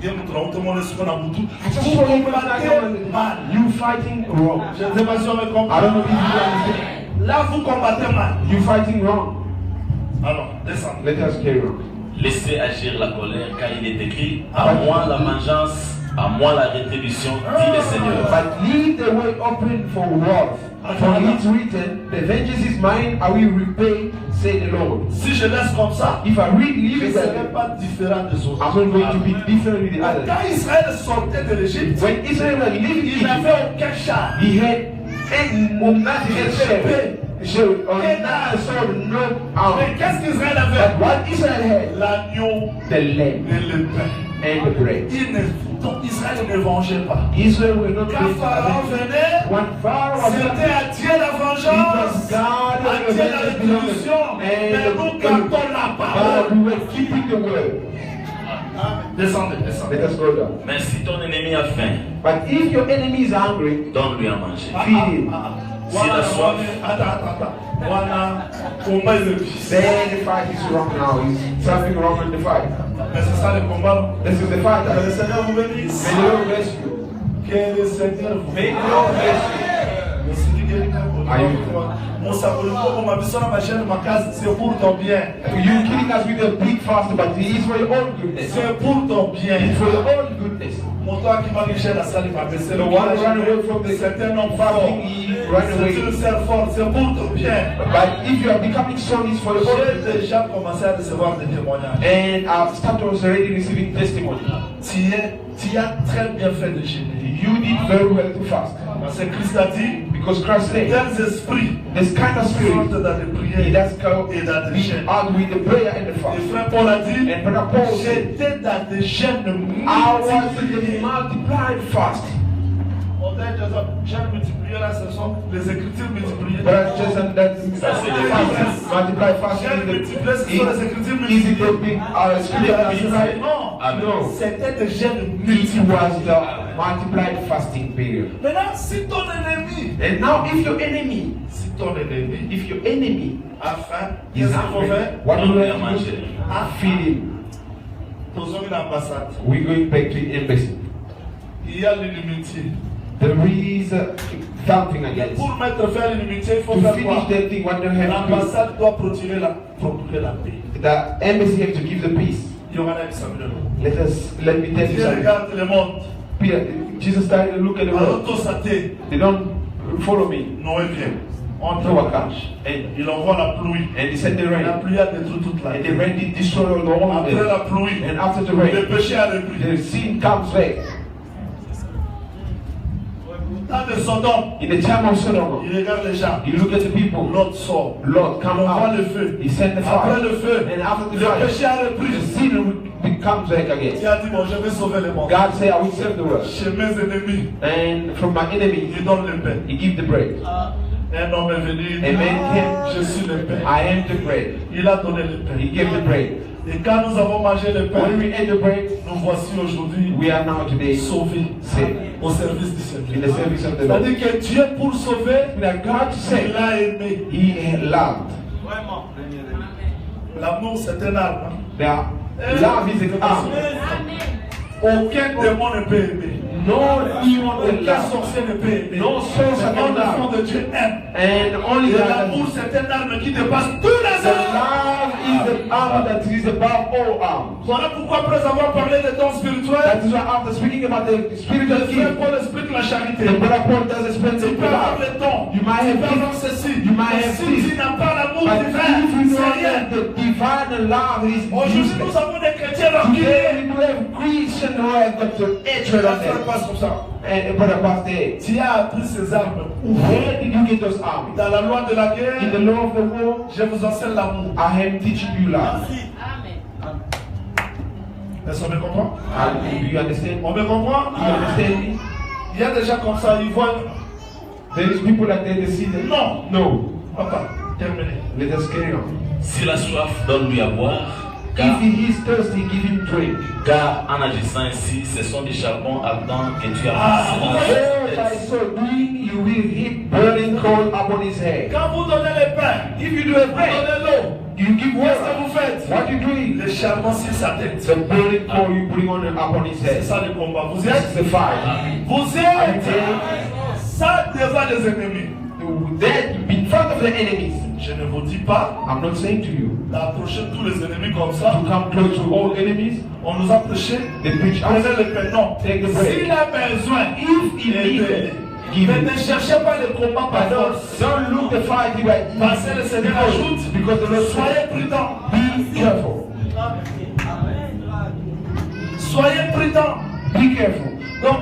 Il y a tout le monde est sur la boutou. I just Vous saw him combattez mal. You fighting wrong. Je ne sais pas si on me I don't comprend. know if you understand. Là, vous combattez mal. You fighting wrong. Alors, descendez. Let us carry on. Laissez agir la colère, car il est écrit, à moi la vengeance, à moi la rétribution, dit le Seigneur. But leave the way open for wrath. For it's written, the vengeance is mine, I will repay, say the Lord. Si je laisse comme ça, If I read, leave je ne it serai that way, pas différent des autres. I'm not going to be different with the others. Quand Israël sortait de l'Égypte, When Israel was leaving il Egypt, n'avait aucun char. he had nothing else. So, on that sword, no Mais arm. qu'est-ce qu'Israël But avait? what Israel had, L'agneau the lamb et le pain. and the bread. Donc Israël ne vengeait pas. Israel will not Quand be Pharaon venait, When Pharaoh was c'était à Dieu la it was vengeance, God à the Dieu la rétribution. Mais nous gardons la parole. we were keeping the word. Descendez, descendez. Let us go down. Mais si ton ennemi a faim, But if your enemy is hungry, donne-lui à manger. feed him. S'il a soif, Attends. Wana, combat est le fils. Then the fight is wrong now. It's something wrong in the fight. Mais c'est ça le combat. This is the fight. Que le May Seigneur vous bénisse. the Lord bless you. Que le Seigneur vous May bénisse. the Lord bless you. Merci du Guérin. Amen. Mon saboulot, mon mabisson, ma chaîne, ma case, c'est pour ton bien. You killing us with a big fast, but it is for your own goodness. C'est pour ton bien. It's for your own goodness. Mon toi qui m'a riché la salle, il m'a baissé le The one one run away from the certain homme fort. fasting, he run C'est away. une sœur forte, c'est pour ton bien. But if you are becoming strong, it's for your own J'ai goodness. déjà commencé à recevoir des témoignages. And I've started already receiving testimony. Tu as très bien fait de gêner. You did very well to fast. Parce que Christ a dit, Because Christ said, tels esprits this kind of sortent spirit, dans les he prières does go et dans les be jeûnes. out with the prayer and the Et fast. frère Paul a dit, And Brother Paul said, j'étais dans des jeûnes I was in the multipliés. multiplied fast. On dit, jeûnes multipliés là, ce sont les écritures multipliées. But just that Ça, c'est le fast, multiply fast Jeûnes multipliés, ce sont les écritures is it multipliées. the big scripture, right? Non, Amen. No. c'était des jeûnes It multipliés. was the multiplied fasting period. Maintenant, si ton ennemi, And now if your enemy, if your if your enemy a faim, is qu'est-ce qu'il faut hungry, faire? what do we Donne-lui à have to manger. do? Feed him. Nous avons une ambassade. We're going back to the embassy. Il y a l'inimitié. There is something against. Pour mettre faire l'inimitié, il faut To faire finish quoi? that thing, what they have to L'ambassade doit procurer la paix. do, the embassy have to give the peace. Il y aura un examen. Let me tell you Dieu something. regarde le monde. Peter, Jesus started to look at the Alors world. tous athées, They don't follow me. Noé vient. On Noah trouve comes. And, il envoie la pluie. and he sent the La rain. pluie a détruit toute la And the terre. rain did destroy all the whole Après earth. la pluie, And after the le rain, péché a repris. the sin comes back. Dans le Sodome, In the time of Sodom, il regarde les gens. you look at the people. L'autre sort. Lord, Il come envoie out. le feu. He sent the Après fire. le feu, And after the le fire, péché a the repris. sin comes back Il again. a dit, bon, je vais sauver le monde. God said, I will save the world. Chez mes ennemis, And from my enemy, il donne le pain. he give the bread. Un homme est venu, il dit, A man came, je suis le pain. I am the bread. Il a donné le pain. He gave the bread. Et quand nous avons mangé le pain, When we ate the bread, nous voici aujourd'hui we are now today sauvés saved au service du in Seigneur. the service of the Lord. C'est-à-dire que Dieu, pour sauver, That God il said a aimé. He loved. L'amour, c'est un arme. Now, love is an arm. Aucun démon ne peut aimer. No demon will Aucun love. sorcier ne peut aimer. No soul C'est can l'enfant love. de Dieu aime. And only Et God. l'amour, c'est un arme qui dépasse tous les The armes. love is the arm that is above all arms. Voilà pourquoi, après avoir parlé des dons spirituels, That is why after speaking about the spiritual le frère gift, Paul explique la charité. the brother Paul does explain Tu the peux avoir love. les dons, You might tu have peux avoir gifts, ceci, you might mais have si this. tu n'as pas l'amour But divin, if you know c'est rien. that the divine love is Aujourd'hui, useless. nous avons des chrétiens Today rancuniers. we have Christians who have got the hatred Ça on ne them. passe comme ça. And brother Pastor, Tu as appris ces armes. where did you get those armies? Dans la loi de la In the guerre, law of the war, je vous enseigne l'amour. I am teaching you love. Est-ce qu'on me comprend? Do you understand? On me comprend? Do you understand me? Il y a des gens comme ça, ils voient. There is people like that, they see that. Non. No. Papa, terminé. Let us carry on. S'il a soif, donne-lui à boire. Car, If he is thirsty, give him drink. car en agissant ainsi, ce sont des charbons ardents que tu as Ah, placés For dans by sa tête. so doing, you will heap burning coal upon his head. Quand vous donnez les pains, If you do a vous prayer, donnez l'eau. you give Qu'est-ce que water. vous faites? What you doing? Les charbons sur sa tête. The burning coal you bring on upon his C'est head. ça le combat. Vous This is êtes, the fight. vous I êtes tell ça devant les ennemis. you, that in front of the enemies. Je ne vous dis pas I'm not saying to you d'approcher tous les ennemis comme ça. to come close to all enemies. On nous a prêché. They preach Prenez us. le pain. Non. Take the bread. S'il a besoin, If he needs it, give mais it. ne cherchez pas le combat par But force. don't look the fight by Parce que le Seigneur ajoute, because the Lord soyez said, prudents. be careful. Soyez prudents. Be careful. Donc,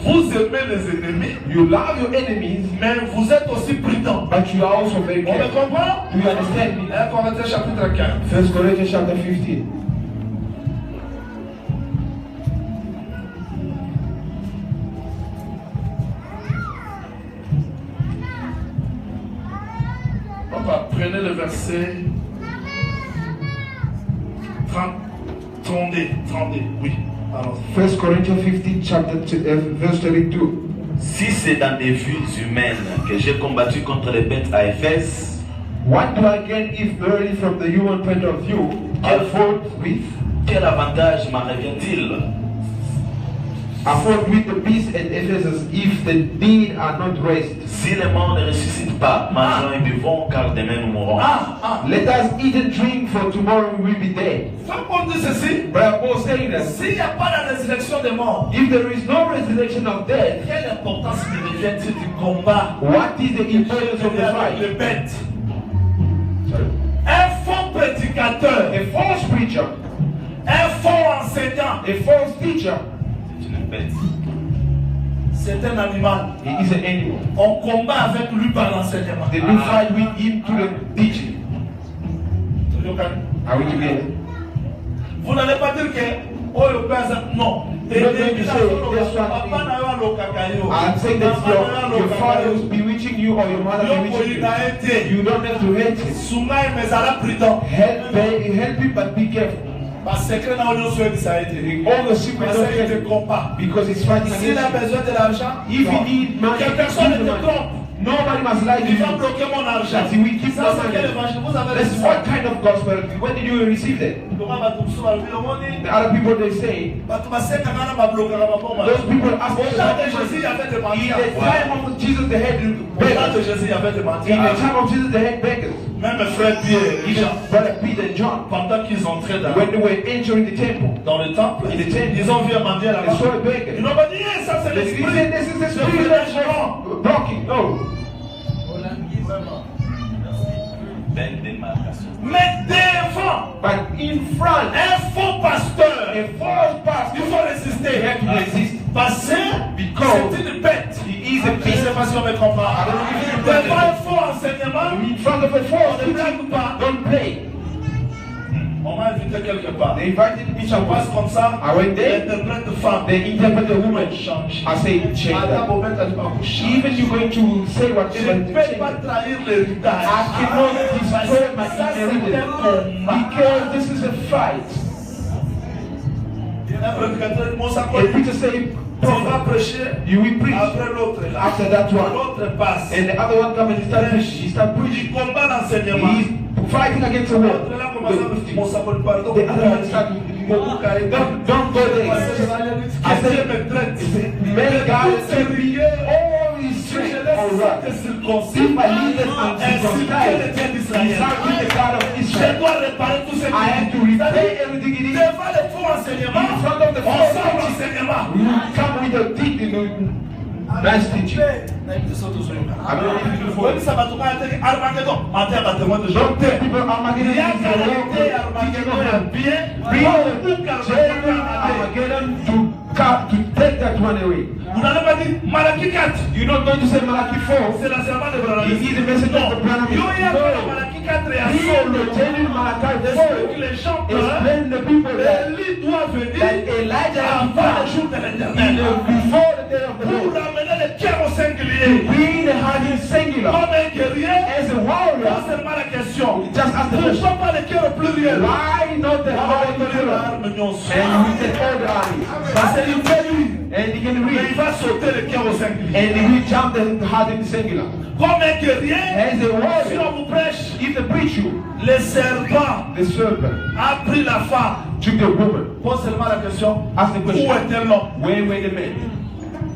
vous aimez les ennemis, You love your enemies, mais vous êtes aussi prudents. but you are also very On me careful. comprend? Do you understand me? 1 Corinthiens chapitre 15. 1 Corinthians chapter 15. Papa, prenez le verset 30. 32, oui. Alors, 1 Corinthians 15 chapter verse 32. Si c'est dans des vues humaines que j'ai combattu contre les bêtes à Éphèse, What do I gain if merely from the human point of view I fought with? quel avantage m'en revient-il? I fought with the beast at Ephesus if the dead are not raised. Si les morts ne ressuscitent pas, mangeons et buvons, car demain nous mourrons. Let us eat and drink, for tomorrow we will be dead. Frère Paul dit ceci. Brother Paul saying that S'il n'y a pas la résurrection des morts, if there is no resurrection of death, quelle importance me revient-il du combat what is the importance of the avec les fight? bêtes? Sorry. Un faux prédicateur, A false preacher, un faux enseignant, a false teacher, C'est une bête. c'est un animal. he is an animal. On combat avec lui par l'enseignement. They do fight with him to the teaching. Are we together? Vous n'allez pas dire que oh le père non. I'm saying that your father is bewitching you or your mother bewitching you. You don't have to hate him. Souma et mes ala prudents. Help him, but be careful. Parce que dans le souhait ça a été. All the secrets Parce don't qu'il get te combat. because it's fighting S'il a against you. besoin de l'argent, If he need money, que personne ne give the te money. trompe. Nobody must lie to Il va you. bloquer mon argent. That he will keep Ça the c'est quel money. évangile? Vous avez That's reçu what ça. kind of gospel? When did you receive that? Comment va tout ça? The other people they say, Those those people ask Au temps de me. Jésus, il y avait des In mendiants. the time of Jesus, they had Au temps de beggars. Jésus, il y avait des In the mendiants. time of Jesus, they had beggars. Même frère Pierre et Even Jean, brother Peter and John, pendant qu'ils entraient when they were entering the temple, dans le temple, in the temple, ils ont vu un mendiant they là-bas. saw a beggar. Ils n'ont pas dit, eh, ça c'est They l'esprit. said, this is the spirit that's blocking. No. Belle démarcation. Mais devant But in front, un faux pasteur, a false il pastor, faut résister. you have to resist. Parce que Because c'est une bête. he is a Je ne sais beast. pas si on me comprend. I don't know if you Devant understand. un faux enseignement, In front of a false on ne teaching, blague pas. don't play. On m'a invité quelque part. They invited me Je somewhere. passe comme ça. I went there. L'interprète de femme. They interpret the woman. Change. I say, change Madame that. Bobette a dit, ma couche. Even you're going to say Je whatever, ne peux pas trahir l'héritage. I cannot destroy my Ça, c'est un inheritance. combat. Because this is a fight. Un prédicateur dit, mon A sacoche, preacher say, tu vas prêcher. you will preach. Après l'autre, là. After that one. L'autre passe. And the other one comes and start preaching. He start preaching. Il combat l'enseignement. He's fighting against the world. L'autre là commence à me dire, mon sacoche, pardon. The other one start, don't go there. I said, may God take me all his strength. Alright. If I leave it uncircumcised, he's not with the God of Je Israel. dois réparer tout ce I have to repay everything it is. devant le faux enseignement. In front of the On false sort teaching. l'enseignement. We will come with a deep, nice teaching. I mean, if you Wani sabatuka ya teki Armageddon. Mate ya batemoin de don't tell Jean. people Armageddon Il y a is the caractère war. Armageddon ya bien. Bring Armageddon to take that one away. Vous n'allez pas dire Malachie 4. You're not going to say Malachi 4. C'est l'enseignement de Branham. He is the message of the Branham. Yo, il y a No. Malachie 4 et à He will tell you Malachi 4. que les gens Explain the people that Élie doit venir Elijah avant le jour de l'éternel. before the day of the Pour Lord. ramener le cœur au singulier. Be the heart in singular. Comme un guerrier, As a warrior, pas seulement la question. just ask the question. Pourquoi pas le cœur au pluriel? Why not the heart in singular? l'arme nyonso. And we take all the armies. Parce qu'il fait lui. And he can Mais il read. va sauter le cœur au singulier. And he will jump the heart in singular. Comme un guerrier, As a si warrior, on vous prêche, if they preach you, le serpent the serpent a pris la femme. took the woman. Pose seulement la question. Ask the Où question. était l'homme? Where were the men?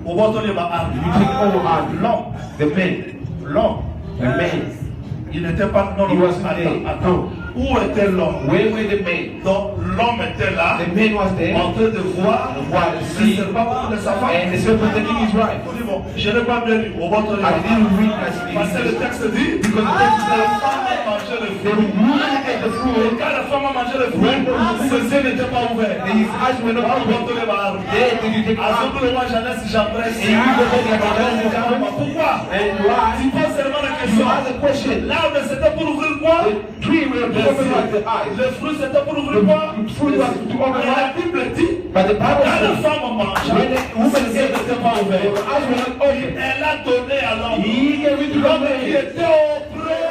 Au bâton de ma arme. You take all army. L'homme. The men. L'homme. The men. Il n'était pas. Non, He non, wasn't there. attends. Où était l'homme? Where were the men? Donc l'homme était là, The men was there. en train de voir While le the serpent prendre sa femme. and the serpent taking his wife. On dit, bon, je n'ai pas bien lu. Au bâton de ma I arme. didn't read Parce que le that. texte dit, Because the la text says, femme a mangé le they fruit. would eat the Et fruit. quand la femme a mangé le fruit, ses yeux n'étaient pas ouverts. His eyes were not Au open. bâton de ma arme. There did you take À ce arm. moment-là, j'en j'embrasse. And you go back like a man in town. Pourquoi? And why? Tu poses seulement la You question. ask the question. L'arbre c'était pour ouvrir quoi? The tree will open like the eyes. Le fruit c'était pour ouvrir quoi? The fruit was to open Et la like. Bible dit, But the quand Bible la says, femme a mangé, when the woman ses yeux said n'étaient pas the ouverts. eyes were not open, Elle a donné à l'homme. he gave it to the L'homme qui man. était auprès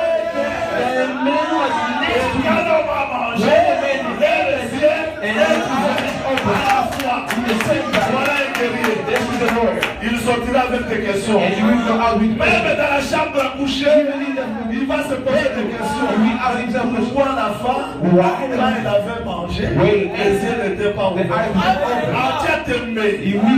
The man was next d'elle. to Quand him. l'homme a mangé, les yeux et And la the eyes open. à la fois. Voilà un guerrier. This is the Lord. Il sortira avec des questions. And you will go out with Même questions. dans la chambre à coucher, il va se poser des questions. He will ask himself questions. Pourquoi la femme, quand elle avait mangé, Oui. les yeux n'étaient pas The eyes ouverts? were open. Atia t'aimé.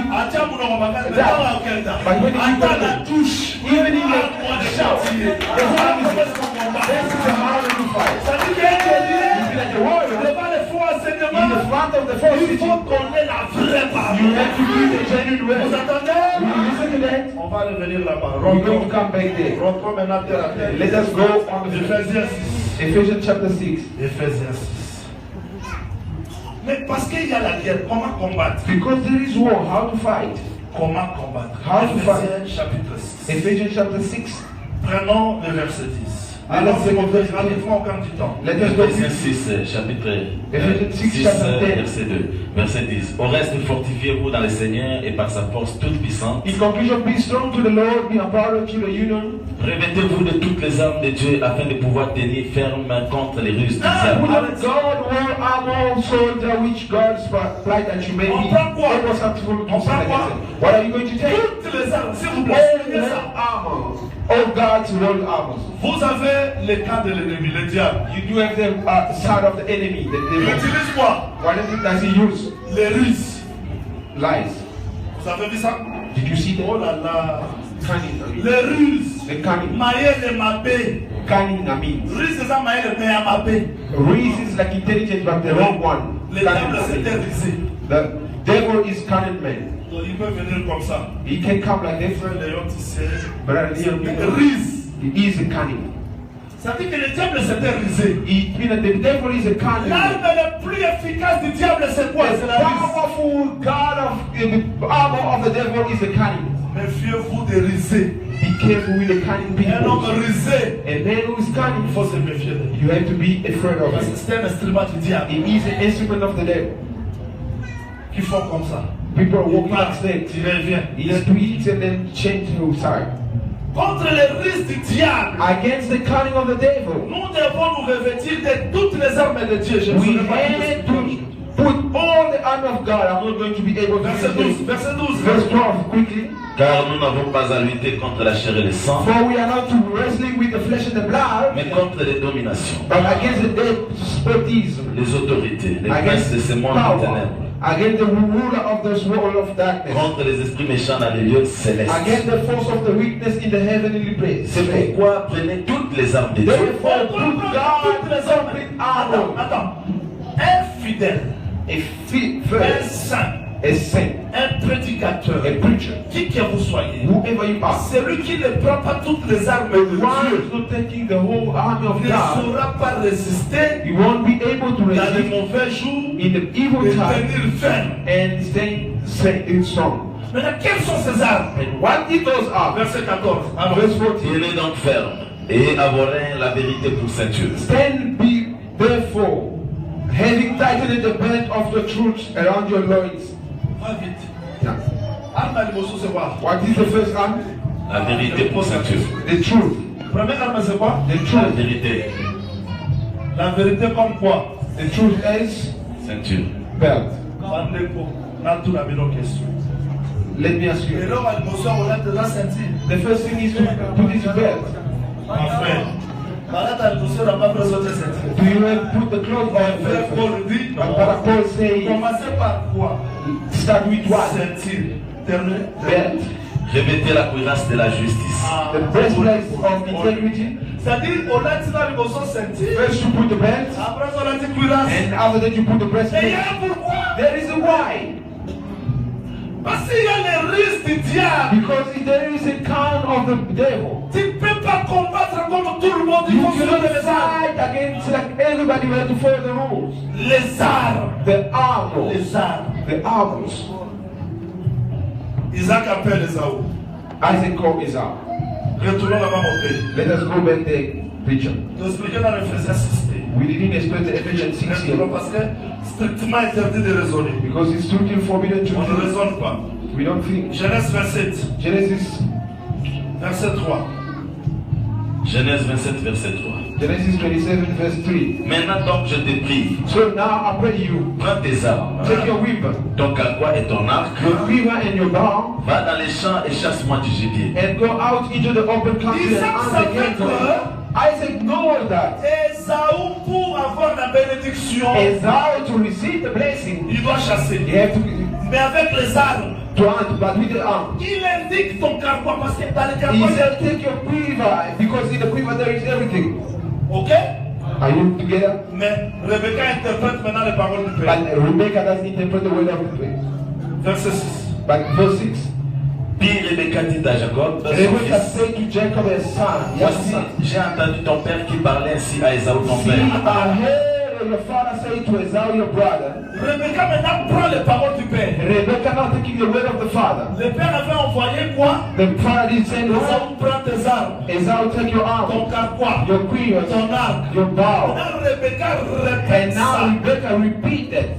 Atia mounoumakana. Mais dans la quête. But when he Atia opened la it, touche. even in Ah, the moi, j'ai châtié. the heart is Qu'est-ce qu'on combat? this is a harder fight. Ça dit qu'il y a un guerrier. You be like a warrior Devant les faux in the enseignements, front of the force. il faut qu'on ait la vraie You parole. have to be the genuine Vous word. entendez? Will you listen to that? On va revenir là-bas. We're going to come back there. Rentrons maintenant terre à terre. Let us go on the Éphésiens 6. Ephesians chapter 6. Éphésiens 6. Mais parce qu'il y a la guerre, comment combattre? Because there is war, how to fight? Comment combattre? How to Éphésiens chapitre 6. Ephesians chapter 6. Prenons le verset 10. Ah, Alors, là, c'est c'est mon le frère, verset 10. on gagne du temps. Let us go. Éphésiens 6, chapitre Ephesians 6, 6, chapitre 10. verset 2. Verset 10. Au reste, fortifiez-vous dans le Seigneur et par sa force toute puissante. In conclusion, be strong to the Lord, be empowered to the union. Revêtez-vous de toutes les armes de Dieu afin de pouvoir tenir ferme contre les ruses du Put diable. on God, war armor, soldier, which God's plight that you may On be prend quoi? able successful to On stand prend quoi? against it. What are you going to take? Toutes les armes, s'il vous plaît. All Prenez war ça. armor. All God's world armors. Vous avez le camp de l'ennemi, le diable. You do have the side of the enemy, the Il devil. utilise quoi? What is it does he use? Les ruses. Lies. Vous avez vu ça? Did you see Oh that? là là. Cunning, I mean. Les ruses. The cunning. Maël et Mabé. Cunning, I mean. Ruse, c'est ça, Maël et Mabé. Reese is like intelligent, but the wrong one. Le Cunning, diable I s'était mean. risé. The devil is cunning man. Donc il peut venir comme ça. He can come like this, Frère Léon Tissé. but Rise. he is a cunning. Ça veut dire que le diable s'était risé. The devil is a cunning man. L'arme le plus plus efficace du diable, c'est quoi? The C'est la ruse. powerful God of the armor of the devil is the cunning. Méfiez-vous des risés. Be careful with the cunning Un homme people. risé, A man who is cunning, il faut se méfier de lui. you have to be afraid of Parce que him. c'est un instrument du diable. He is an instrument of the devil. Qui font comme ça. People are Il walking part, like snakes. il revient. He speaks and then change his side. Contre les risques du diable, Against the cunning of the devil, nous devons nous revêtir de toutes les armes de Dieu. Je ne we saurais pas tout have expliquer. to put all the armor of God. I'm not going to be able to Verset 12, explain. verset 12. Verse 12, quickly. Car nous n'avons pas à lutter contre la chair et le sang, For we are not to wrestling with the flesh and the blood, mais contre les dominations, but against the despotism, les autorités, les princes against de ce monde des power, ténèbres, against the ruler of this world of darkness, contre les esprits méchants dans les lieux célestes. against the force of the weakness in the heavenly place. C'est pourquoi prenez toutes les armes de Dieu Therefore, put God Toutes les armes. complete Attends, armor, attends. Un fidèle, a un first, saint, a saint, un prédicateur, a preacher, qui que vous soyez, whoever you are. celui qui ne prend pas toutes les armes de One Dieu is not taking the whole army of ne God. saura pas résister You won't be able to dans les resist mauvais jours in the evil et time tenir ferme. and stay strong. Maintenant, quelles sont ces armes? And what did those are? Verset 14. Alors, Verse 14. Tenez donc ferme et abhorrez la vérité pour ceinture. Stand be therefore, having tightened the belt of the truth around your loins. va vite. Now, Arme à l'émotion, c'est quoi? what is the first arm? La vérité pour ceinture. The truth. Première arme, c'est quoi? The La truth. vérité, La vérité comme quoi? The truth is ceinture. belt. Parlez pour. Là, tout la même question. Let me ask Et you. là, à l'émotion, on a de la ceinture. The first thing is to put his belt. Ma frère. Là, à l'émotion, on n'a pas besoin de ceinture. Do you have put the clothes Mon on frère first? Paul dit, But Paul say, commencez par quoi? start with what? Ceinture. Terminé. Belt. Revêtez la cuirasse de la justice. The breastplate of integrity. C'est-à-dire, on a dit dans l'émotion ceinture. First you put the belt, Après, on a dit cuirasse. and after that you put the Et il y breastplate. a un pourquoi? There is a why. Parce qu'il y a les risques du diable. Because there is a count of the devil. Tu ne peux pas combattre comme tout le monde. Il You faut suivre cannot les armes. fight against like everybody. You have to follow the rules. Les armes. The armor. Les armes. The armors. Isaac appelle Esaü. Isaac called Esau. Retournons là-bas mon pays. Let us go back there, preacher. Nous expliquons dans l'Éphésiens 6. We didn't explain the Ephesians 6 Retournons here parce que strictement interdit de raisonner. because it's strictly forbidden to On ne do. raisonne pas. We don't think. Genèse 27, Genesis, verset 3. Genèse 27, verset 3. Genesis 27, verse 3. Maintenant donc je te prie, So now I pray you, prends tes armes, take your weapon, ton carquois et ton arc, your quiver and your bow, va dans les champs et chasse-moi du gibier. and go out into the open country and Isaac hunt savait against them. que Isaac knows that Esaü, pour avoir la bénédiction, Esau to receive the blessing, il doit chasser. you have to Mais avec les armes, hunt, but with the arm. il indique ton carquois parce que dans le He carquois, said, take your quiver, because in the quiver there is everything. ok? Are you together? Mais Rebecca interprète maintenant les paroles du Père. But Rebecca doesn't interpret the word of the prayer. Verset 6. But verse 6. Puis Rebecca dit à Jacob, son Rebecca fils, said to Jacob his son, yes, voici, son. j'ai entendu ton père qui parlait ainsi à Esaü ton See, père. I heard your father say to Esau your brother. Rebecca maintenant prend les paroles du Père. Rebecca not taking the word of the father. Le Père avait envoyé quoi? The father did say, no, Esaü prend tes armes, Esau take your ton arm, carquois, your quiver, ton arc. your bow. Maintenant Rebecca répète And ça. now Rebecca repeat that.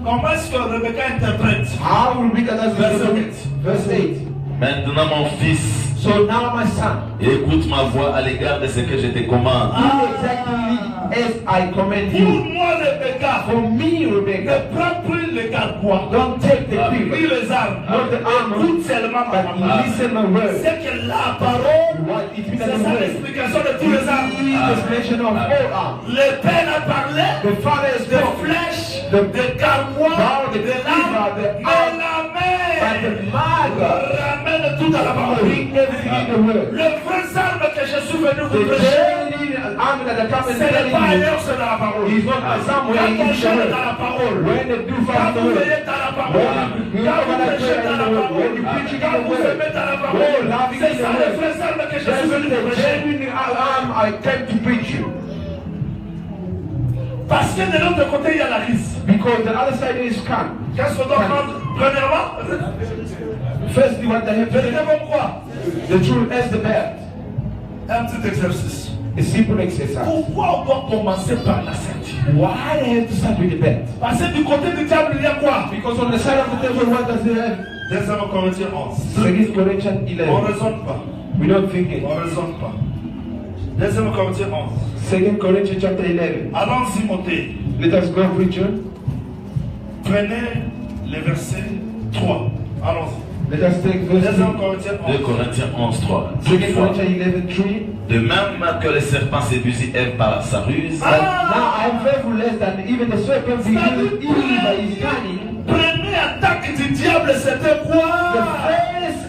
Comment est-ce que Rebecca interprète? How Rebecca does it? Verse 8. Maintenant mon fils, So now my son, écoute ma voix à l'égard de ce que je te commande. do exactly as I command Pour you. moi, Rebecca, For me, ne Rebecca, prends plus le carquois, don't take the ni quiver, les armes, not the armor, écoute seulement ma but parole. listen my word. C'est que la parole, What it means c'est in the ça word. l'explication de tous les armes. It is the explanation of all arms. Le Père a parlé The father is de spoke, flèches, The- de carquois, the de lames, quiver, the mais la but the main mother ramène tout à la parole. bring everything in the word. Le vrai arme que je suis venu vous The prêcher, genuine army that are coming ce n'est pas telling you ailleurs, c'est dans la parole. is not somewhere Quand in on the chante word. dans la parole, When they do quand find the vous word, veillez dans la parole, when you quand know vous that prêchez dans la prayer in the word, parole, when you preach in quand the vous word, aimez dans la when parole, you loving c'est in ça the le word, vrai arme que je that's suis venu the vous prêcher. genuine arm I came to preach you. Parce que de l'autre côté, il y a la risque. Because the other side is calm. Qu'est-ce qu'on doit prendre? Premièrement, Firstly, what they have to vérité do, comme quoi? the truth as the belt. Un petit exercice. A simple exercise. Pourquoi on doit commencer par la ceinture? Why they have to start with the belt? Parce que du côté du diable, il y a quoi? Because on the side of the devil, what does it have? 2 Corinthiens 11. 2 Corinthians On 11. ne raisonne pas. We don't think it. On ne raisonne pas. 2 Corinthiens 11. 2 Corinthians chapter 11. Allons-y, montez. Let us go, preacher. Prenez le verset 3. Allons-y. Let us take verse 2 3. Corinthiens 2 11. Corinthiens 11, 3. 2 Corinthians 11, 3. De même que le serpent séduisit Ève par sa ruse, But now I am very less than even the serpent beguiled Eve by his cunning. Première attaque du diable, c'était The quoi?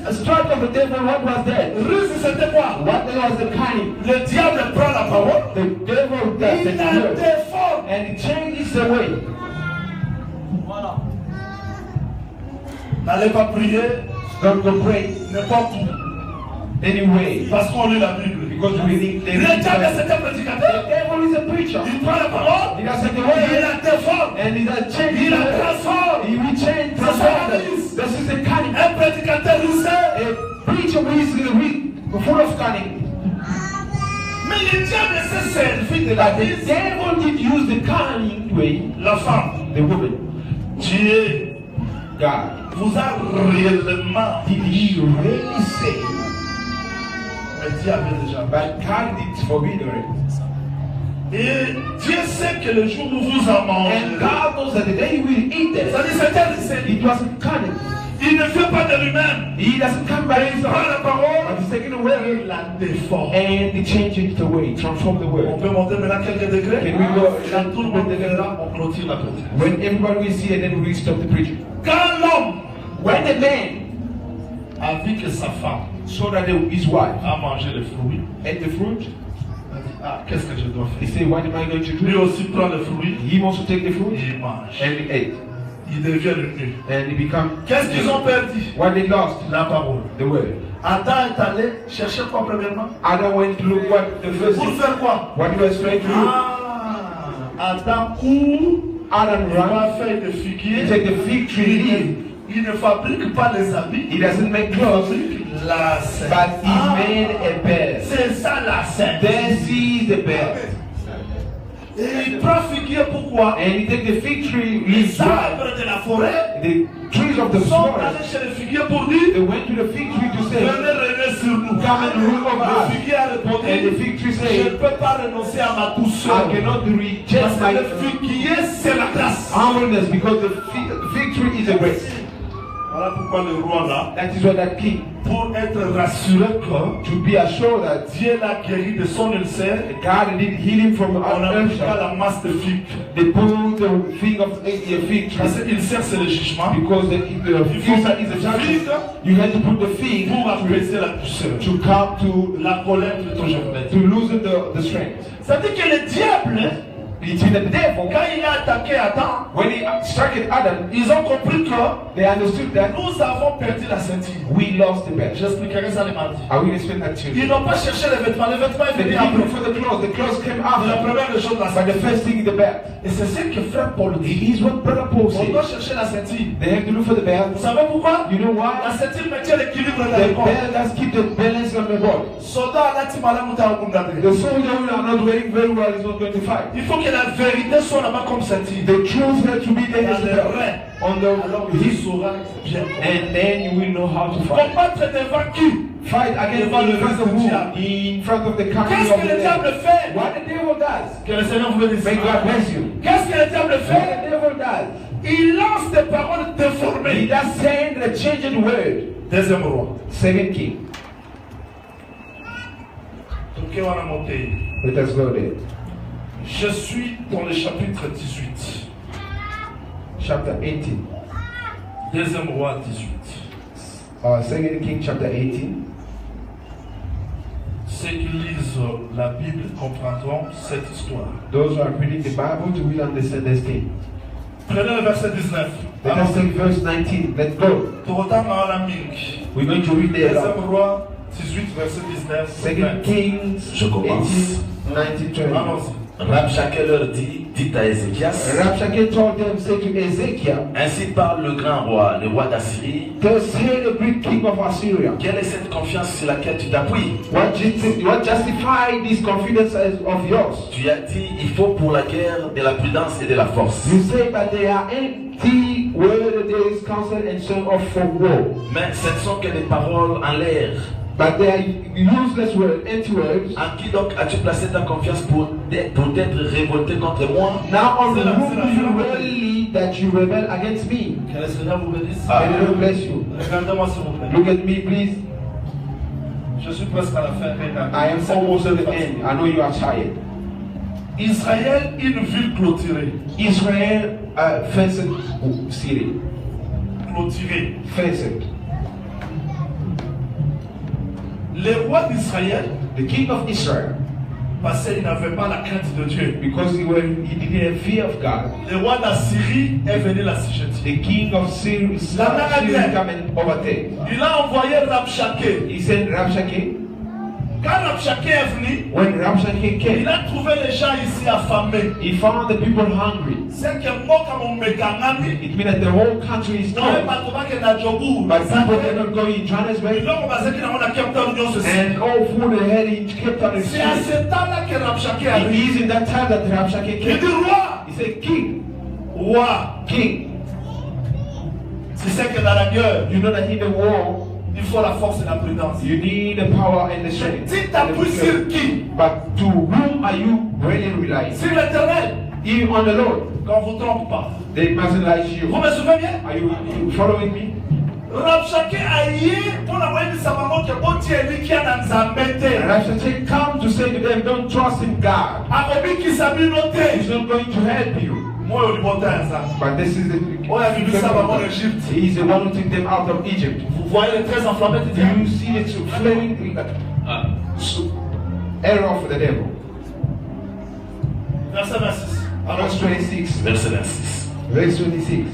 first strike of the devil, what was that? Ruse, c'était quoi? What was the cunning? Le diable prend la parole. The devil does Il the la word. déforme. And it changes the way. N'allez pas prier Don't go pray n'importe où. anyway. Parce qu'on lit la Bible. Because we read the Le diable, c'est un prédicateur. devil is a preacher. Il prend la parole. He does the Il word. la déforme. And he does change Il the la word. transforme. He will change the Transforms. word. This is the cunning. Un prédicateur rusé. A preacher who is full of cunning. Mais le diable s'est servi de la But the mise. devil did use the cunning way, La femme, the woman, Dieu God. vous a réellement Did he really say? Mais Dieu avait déjà. But God did forbid it. Et Dieu sait que le jour où vous en And mangerez, God knows that the day he will eat them, c'est-à-dire c'était it was cunning. il ne fait pas de lui-même. He doesn't come by Il prend himself. la parole But he's taking away et la déforme. and he changes the way, transform the On word. peut monter maintenant quelques degrés. Can we go? Quand tout le monde verra, on clôture la prédication. When everybody will see it, then we stop the preaching. Quand l'homme When the man a vu que sa femme saw that his wife a mangé le fruit, ate the fruit, il a dit, ah, qu'est-ce que je dois he faire? said, what am I going to Lui do? aussi prend le fruit, He wants to take the fruit il mange. and he ate. Il devient le nu. And he become. Qu'est-ce qu'ils ont perdu? What they lost? La parole. The word. Adam est allé chercher quoi premièrement? Adam went to look what the first Pour thing, faire quoi? what he was trying to do. Ah, Adam court, Adam il ran, va faire des he figuiers. take the fig tree leaf. Il ne fabrique pas les habits, He doesn't make il clothes, fabrique la scène. but he made a bed. C'est ça la scène. This is the bed. Et il prend figuier pourquoi? And he take the fig tree Les leaves, arbres de la forêt the trees of the sont forest. allés chez le figuier pour dire They went to the fig tree to say, venez régner sur nous. come and rule over Le us. figuier a répondu And the fig tree je ne said, peux pas renoncer à ma douceur. I cannot reject Parce que my le figuier c'est la grâce. humbleness because the fig tree is a grace. Voilà pourquoi le roi là, That is what that king, pour être rassuré que to be assured that Dieu l'a guéri de son ulcère, God did heal him from on n'a plus qu'à ulcer. la masse de figues. They put the thing of the fig Parce tree que l'ulcère c'est le jugement. because the Il faut ulcer is a mettre judgment. figue You had to put the fig pour apaiser la douceur. to come to La colère plutôt je vais dire. loosen the strength. C'est-à-dire que le diable, It's in the devil. quand il a attaqué Adam, When he struck at Adam, ils ont compris que they understood that nous avons perdu la ceinture. we lost the bed. J'expliquerai ça le mardi. I will explain that to Ils you. n'ont pas cherché les vêtements. Les vêtements They est venu didn't look après. for the clothes came C'est la after. première des choses, la But the ceinture. first thing is the bed. Et c'est ce que frère Paul dit. It is what Brother Paul On doit said. chercher la ceinture. They have to look for the bed. Vous savez pourquoi? You know La why? ceinture maintient l'équilibre dans The le corps. bed does keep the balance of the body. Soldat a dit malin mouta au Kundate. The soldier who are not wearing very well is not going to fight. Il faut que la vérité soit là-bas comme ceinture. The truth has to be there Dans as the les belt. reins. On Alors the tu hip. sauras bien. And then you will know how to fight. Combattre devant qui? Fight against in front of who? In front of the country Qu'est-ce of que the le diable devil. fait? What the devil does. Que le Seigneur vous bénisse. May God bless you. Qu'est-ce que le diable What fait? the devil does. Il lance des paroles He déformées. does send the changed word. Deuxième roi. Second king. Donc on a monté. Let us go there. Je suis dans le chapitre 18. Chapter 18. Deuxième roi 18. Second King chapter 18. Ceux qui lisent la Bible comprendront cette histoire. Those who are reading the Bible will understand this thing. Prenez le verset 19. Let us take verse 19. Let's go. Torodam la Ming. We're going to read there. Deuxième roi 18, verset 19. Second Kings Je commence. 18, 19, 20. Allons-y. Rabshakeh leur dit à Ézéchias, Rabshakeh told them, say to Ezekiel, ainsi parle le grand roi, le roi d'Assyrie. thus say the great king of Assyria. Quelle est cette confiance sur laquelle tu t'appuies? What justify this confidence of yours? Tu as dit, il faut pour la guerre de la prudence et de la force. You say that they are empty where there is counsel and son of for war. Mais ce ne sont que des paroles en l'air. But they are useless words, empty words. En qui donc as-tu placé ta confiance pour être révolté contre moi? Now on whom do you really that you rebel against me? Que le Seigneur vous bénisse. May the Lord bless you. Regardez-moi s'il vous plaît. Look at me, please. Je suis presque à la fin. I am almost at the end. I know you are tired. Israël, une ville clôturée. Israel, fenced city. Clôturée. Fenced. Les rois d'Israël, The king of Israel, parce qu'il n'avait pas la crainte de Dieu. because he didn't have fear of God. Le roi d'Assyrie est venu l'assujettir. The king of Syria come and overtake. Il a envoyé Rabshakeh. He sent Rabshakeh. Quand Rabshakeh est venu, When Rabshakeh il came, a trouvé les gens ici affamés. he found the people hungry. C'est que moi, comme on me gagne, It means that the whole country is on n'est torn. pas trop que na Djobu. But people cannot go in Johannesburg. Donc, on va dire qu'il y a un Cape Town, union sociale. And all food they had in Cape Town is C'est à free. ce temps-là que Rabshakeh It arrive. is in that time that Rabshakeh Il came. dit roi, He said, King, roi. King, Tu sais que dans la guerre, you know that in the war, il faut la force et la prudence. you need the power and the strength. Si tu appuies sur qui? But to whom are you really relying? Sur l'éternel. Even on the Lord. Qu'on ne vous trompe pas. They mustn't lie to Vous you. me souvenez bien? Are you following me? Rabshakeh a yé pour la moyenne de sa maman que bon Dieu lui qui a dans sa mente. And I should say, come to say to them, don't trust in God. Akobi qui s'habille noté. He's not going to help you. Moi, on lui monte à ça. But this is Oh, il a vu ça avant the l'Égypte. He's the one who took them out of Egypt. Vous voyez les 13 enflammés de Do Dieu? you see the flaming error of the devil? Verset 26. Verse 26. Verset 26. Verse 26.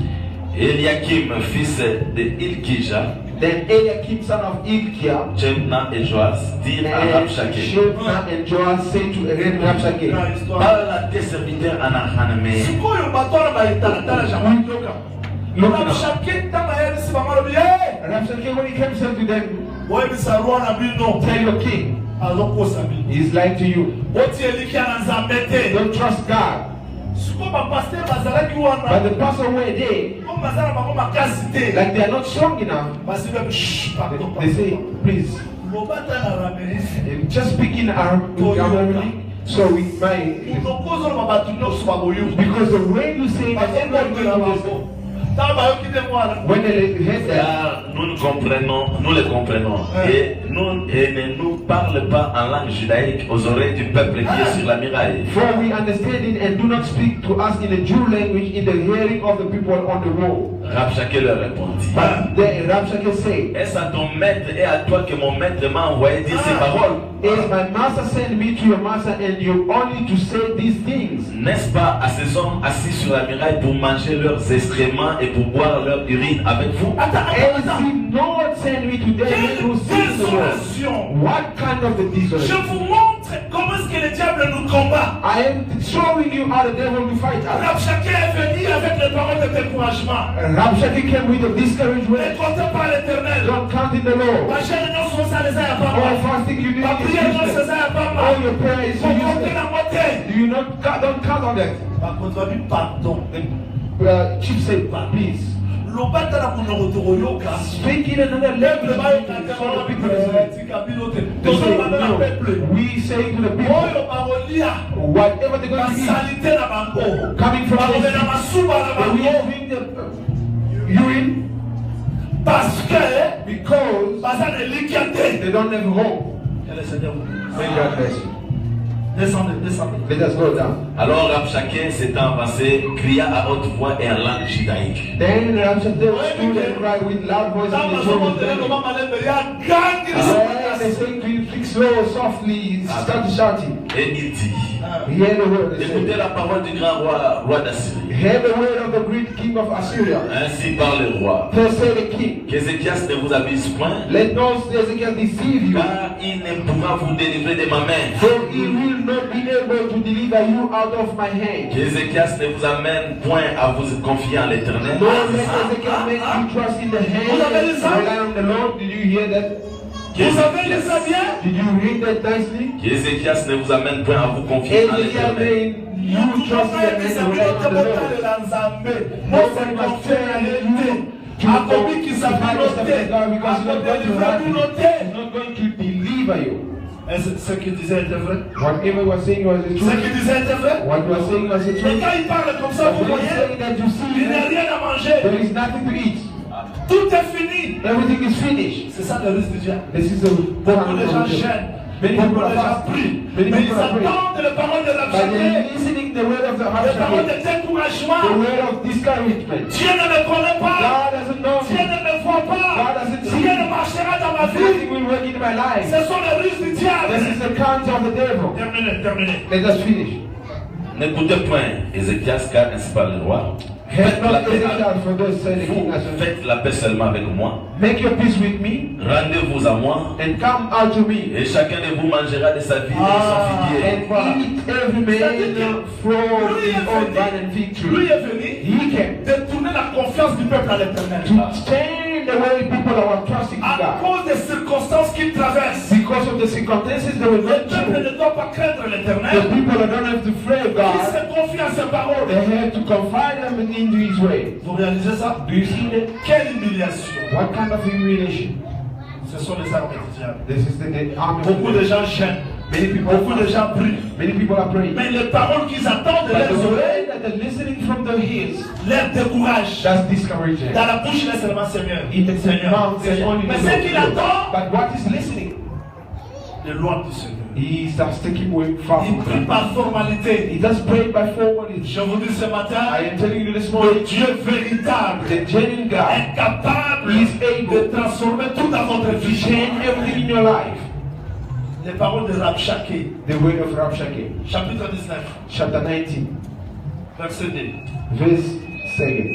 Eliakim, fils de Ilkija, Then Eliakim, son of Ilkiah, Jemna et Joas dirent à Rabshakeh, Shebna and Joel say to Rabshakeh, parle à tes serviteurs en Ahaname. Sikoyo batora ba itatala jamani yoka. Rabshakeh tamayeli si bamalo biye. Rabshakeh, when he comes up to them, Boy bisa ruwa na bino. tell your king, Aloko sabi. he's lying to you. Oti eliki anazambete. Don't trust God. Siko ba pasteur bazalaki wana. But the pastor were there, Comme bazala bango makasi te. like they are not strong enough. Basi bebe shh pardon. They say, please, Lobata na rameni. just speak in Arabic, so we might. Unokozo na babatu nyonso baboyo. Because the way you say that everybody will understand. When they heard that, Car nous le comprenons, et ne nous parle pas en langue judaïque aux oreilles du peuple qui est sur la muraille. for we understand it and do not speak to us in the Jew language in the hearing of the people on the wall. Rabshakeh leur répondit, But then Rabshakeh said, est-ce à ton maître et à toi que mon maître m'a envoyé dire ces paroles? is my master sent me to your master and you only to say these things? N'est-ce pas à ces hommes assis sur la muraille pour manger leurs excréments et pour boire leur urine avec vous? Has he not sent me to them to see the world? Désolation. What kind of a Je desolation? vous montre comment est-ce que le diable nous combat. I am showing you how the devil will fight us. Rabshakeh est venu avec les paroles de découragement. Rabshakeh came with a discouraged Ne way. comptez pas l'éternel. Don't count in the Lord. Ma chère, non, souvent ça les a All pas. fasting you need Ma is prière, non, useless. ça les a pas. All your prayer is Faut compter useless. la moitié. Do you not don't count on that? Par contre, on dit pardon. The chief said, please. Lobata na kunoroto yoka. Speak in another Peuple ba language. yoka So the kama people listen. tika bilote. They Tozo say, ba na no, peuple. we say to the people, Oyo barolia. whatever they're going to eat, Basalite na bango. coming from Barobe na the masuba na we bango. drink the urine Parce que because baza na likiate. they don't have home. Que le Seigneur vous bénisse. May God bless you. Descendez, descendez. Let us go down. Alors Rabshakeh s'étant avancé, cria à haute voix et en langue judaïque. Then Rabshakeh stood and cried with loud voice Dans in ma the seconde, church. le moment malembe, il y a gang qui And they say to you, speak slow, softly, start shouting. Et il dit, Hear the word of Écoutez Assyria. la parole du grand roi d'Assyrie. Hear the word of the great king of Assyria. Ainsi parle le roi. Thus say the king. Qu'Ézéchias ne vous abuse point, Let not Ezekiel deceive you, car il ne pourra vous délivrer de ma main. for he will not be able to deliver you out of my hand. Qu'Ézéchias ne vous amène point à vous confier en l'Éternel. Lord, let Ezekiel make you trust in the hand and rely on the Lord. Did you hear that? Vous avez les aviens? Did you read that nicely? Qu'Ézéchias ne vous amène point à vous confier en Ezekiel l'Éternel. made you trust in the hand and rely on the Lord. Nobody must fear you to go to fight the stuff of God because he's not going to help you. He's not going to deliver you. Ce qu'il disait était vrai. Whatever he was saying was the Ce truth. qu'il disait était vrai. What he was saying was the Mais truth. quand il parle comme ça, vous But when he's voyez, saying that you see il n'y a that rien à manger. there is nothing to eat. Tout est fini. Everything is finished. C'est ça le risque du diable. This is the Beaucoup de gens gênent. Many Beaucoup people de are gens fasting. prient. Many Mais ils people are praying. attendent les paroles de la But they're charité, listening the word of the les paroles heart, de découragement. the word of discouragement. Dieu ne me connaît pas. God doesn't know Dieu me. ne me voit pas. God doesn't see Rien me. ne marchera dans ma vie. Nothing will work in my life. Ce sont les ruses du This diable. is the count of the devil. Terminé. Let us finish. N'écoutez point Ézéchias, car ainsi parle le roi. Have not paix Ezekiel for those say the king vous has said, faites la paix seulement avec moi. make your peace with me Rendez-vous à moi, and come out to me et chacun de vous mangera de sa vigne et de son figuier. and eat every man from his own vine and fig Lui tree. est venu He came détourner la confiance du peuple à l'éternel. to turn the way people are trusting À God. cause des circonstances qu'il traverse. Because of the circumstances they were Le not peuple true. ne doit pas craindre The l'éternel. people that don't have to fear Il God, se confie à ses paroles. they have to confide them into His way. Vous réalisez ça? Do you see that? Quelle humiliation. What kind of humiliation? Ce sont les armes du diable. This is the army of Beaucoup the de devil. gens gênent. Many people Beaucoup de gens prient. Many people are praying. Mais les paroles qu'ils attendent de But leurs the oreilles way that they're listening from the ears, les découragent. that's discouraging. Dans la bouche, il est seulement Seigneur. In the mouth, there's only Mais the ce qu'il Lord. attend, But what is listening? les lois du Seigneur. He starts taking away far Il from prie God. par formalité. He does pray by forwarding. Je vous dis ce matin, I am telling you this le morning, Dieu véritable the genuine God est capable is able de transformer tout dans votre to vie. change everything in your life. Les paroles de Rabshakeh, The word of Rabshakeh, chapitre 19, chapter 19, verset 2. verse 7.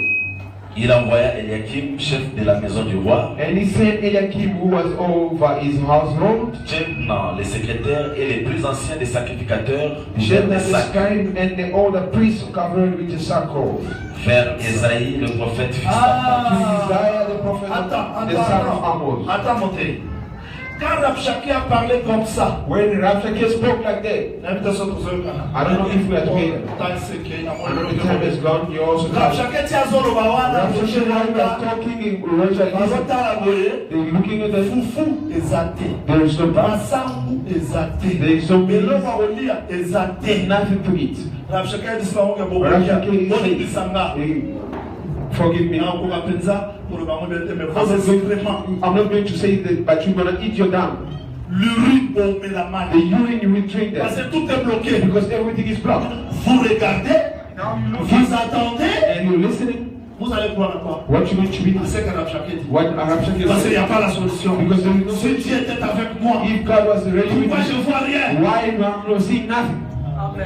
Il envoya Eliakim, chef de la maison du roi, And he sent Eliakim, who was over his household, Shebna, les secrétaires et les plus anciens des sacrificateurs, Shebna vers the scribe, and the older priests covered with the sackcloth. vers Esaïe, le prophète fils To d'Amoz. Isaiah the prophet, the son of Amos. Attends, montez. Quand Rabshakeh a parlé comme ça, When Rabshakeh spoke like that, l'invitation pour ceux I don't know if we are together. I know the time is gone. You also come. Rabshakeh tia zolo bawana, Rabshakeh, when we are talking in Russia, bazotala boye, they're looking at the fufu ezate, there is no masangu ezate, There is no meat, eloko olia ezate. nothing to eat. Rabshakeh dit bango ke bobo Rabshakeh boni is bisanga. saying, forgive me. Na ko bapenza pour bango bete me I'm pose not, secrètement. I'm not going to say that, but you're going to eat your down. L'urine on met la The main. urine you will drink Parce that que tout est bloqué. because everything is blocked. Vous regardez, Now you look vous attendez, and you're listening. vous allez croire à quoi? What you going to eat? C'est que Rabshakeh dit. What Rabshakeh Parce qu'il n'y a said. pas la solution. Because there is no Si solution. Dieu était avec moi, If God was really with pourquoi je you, ne vois rien? why do I not see nothing?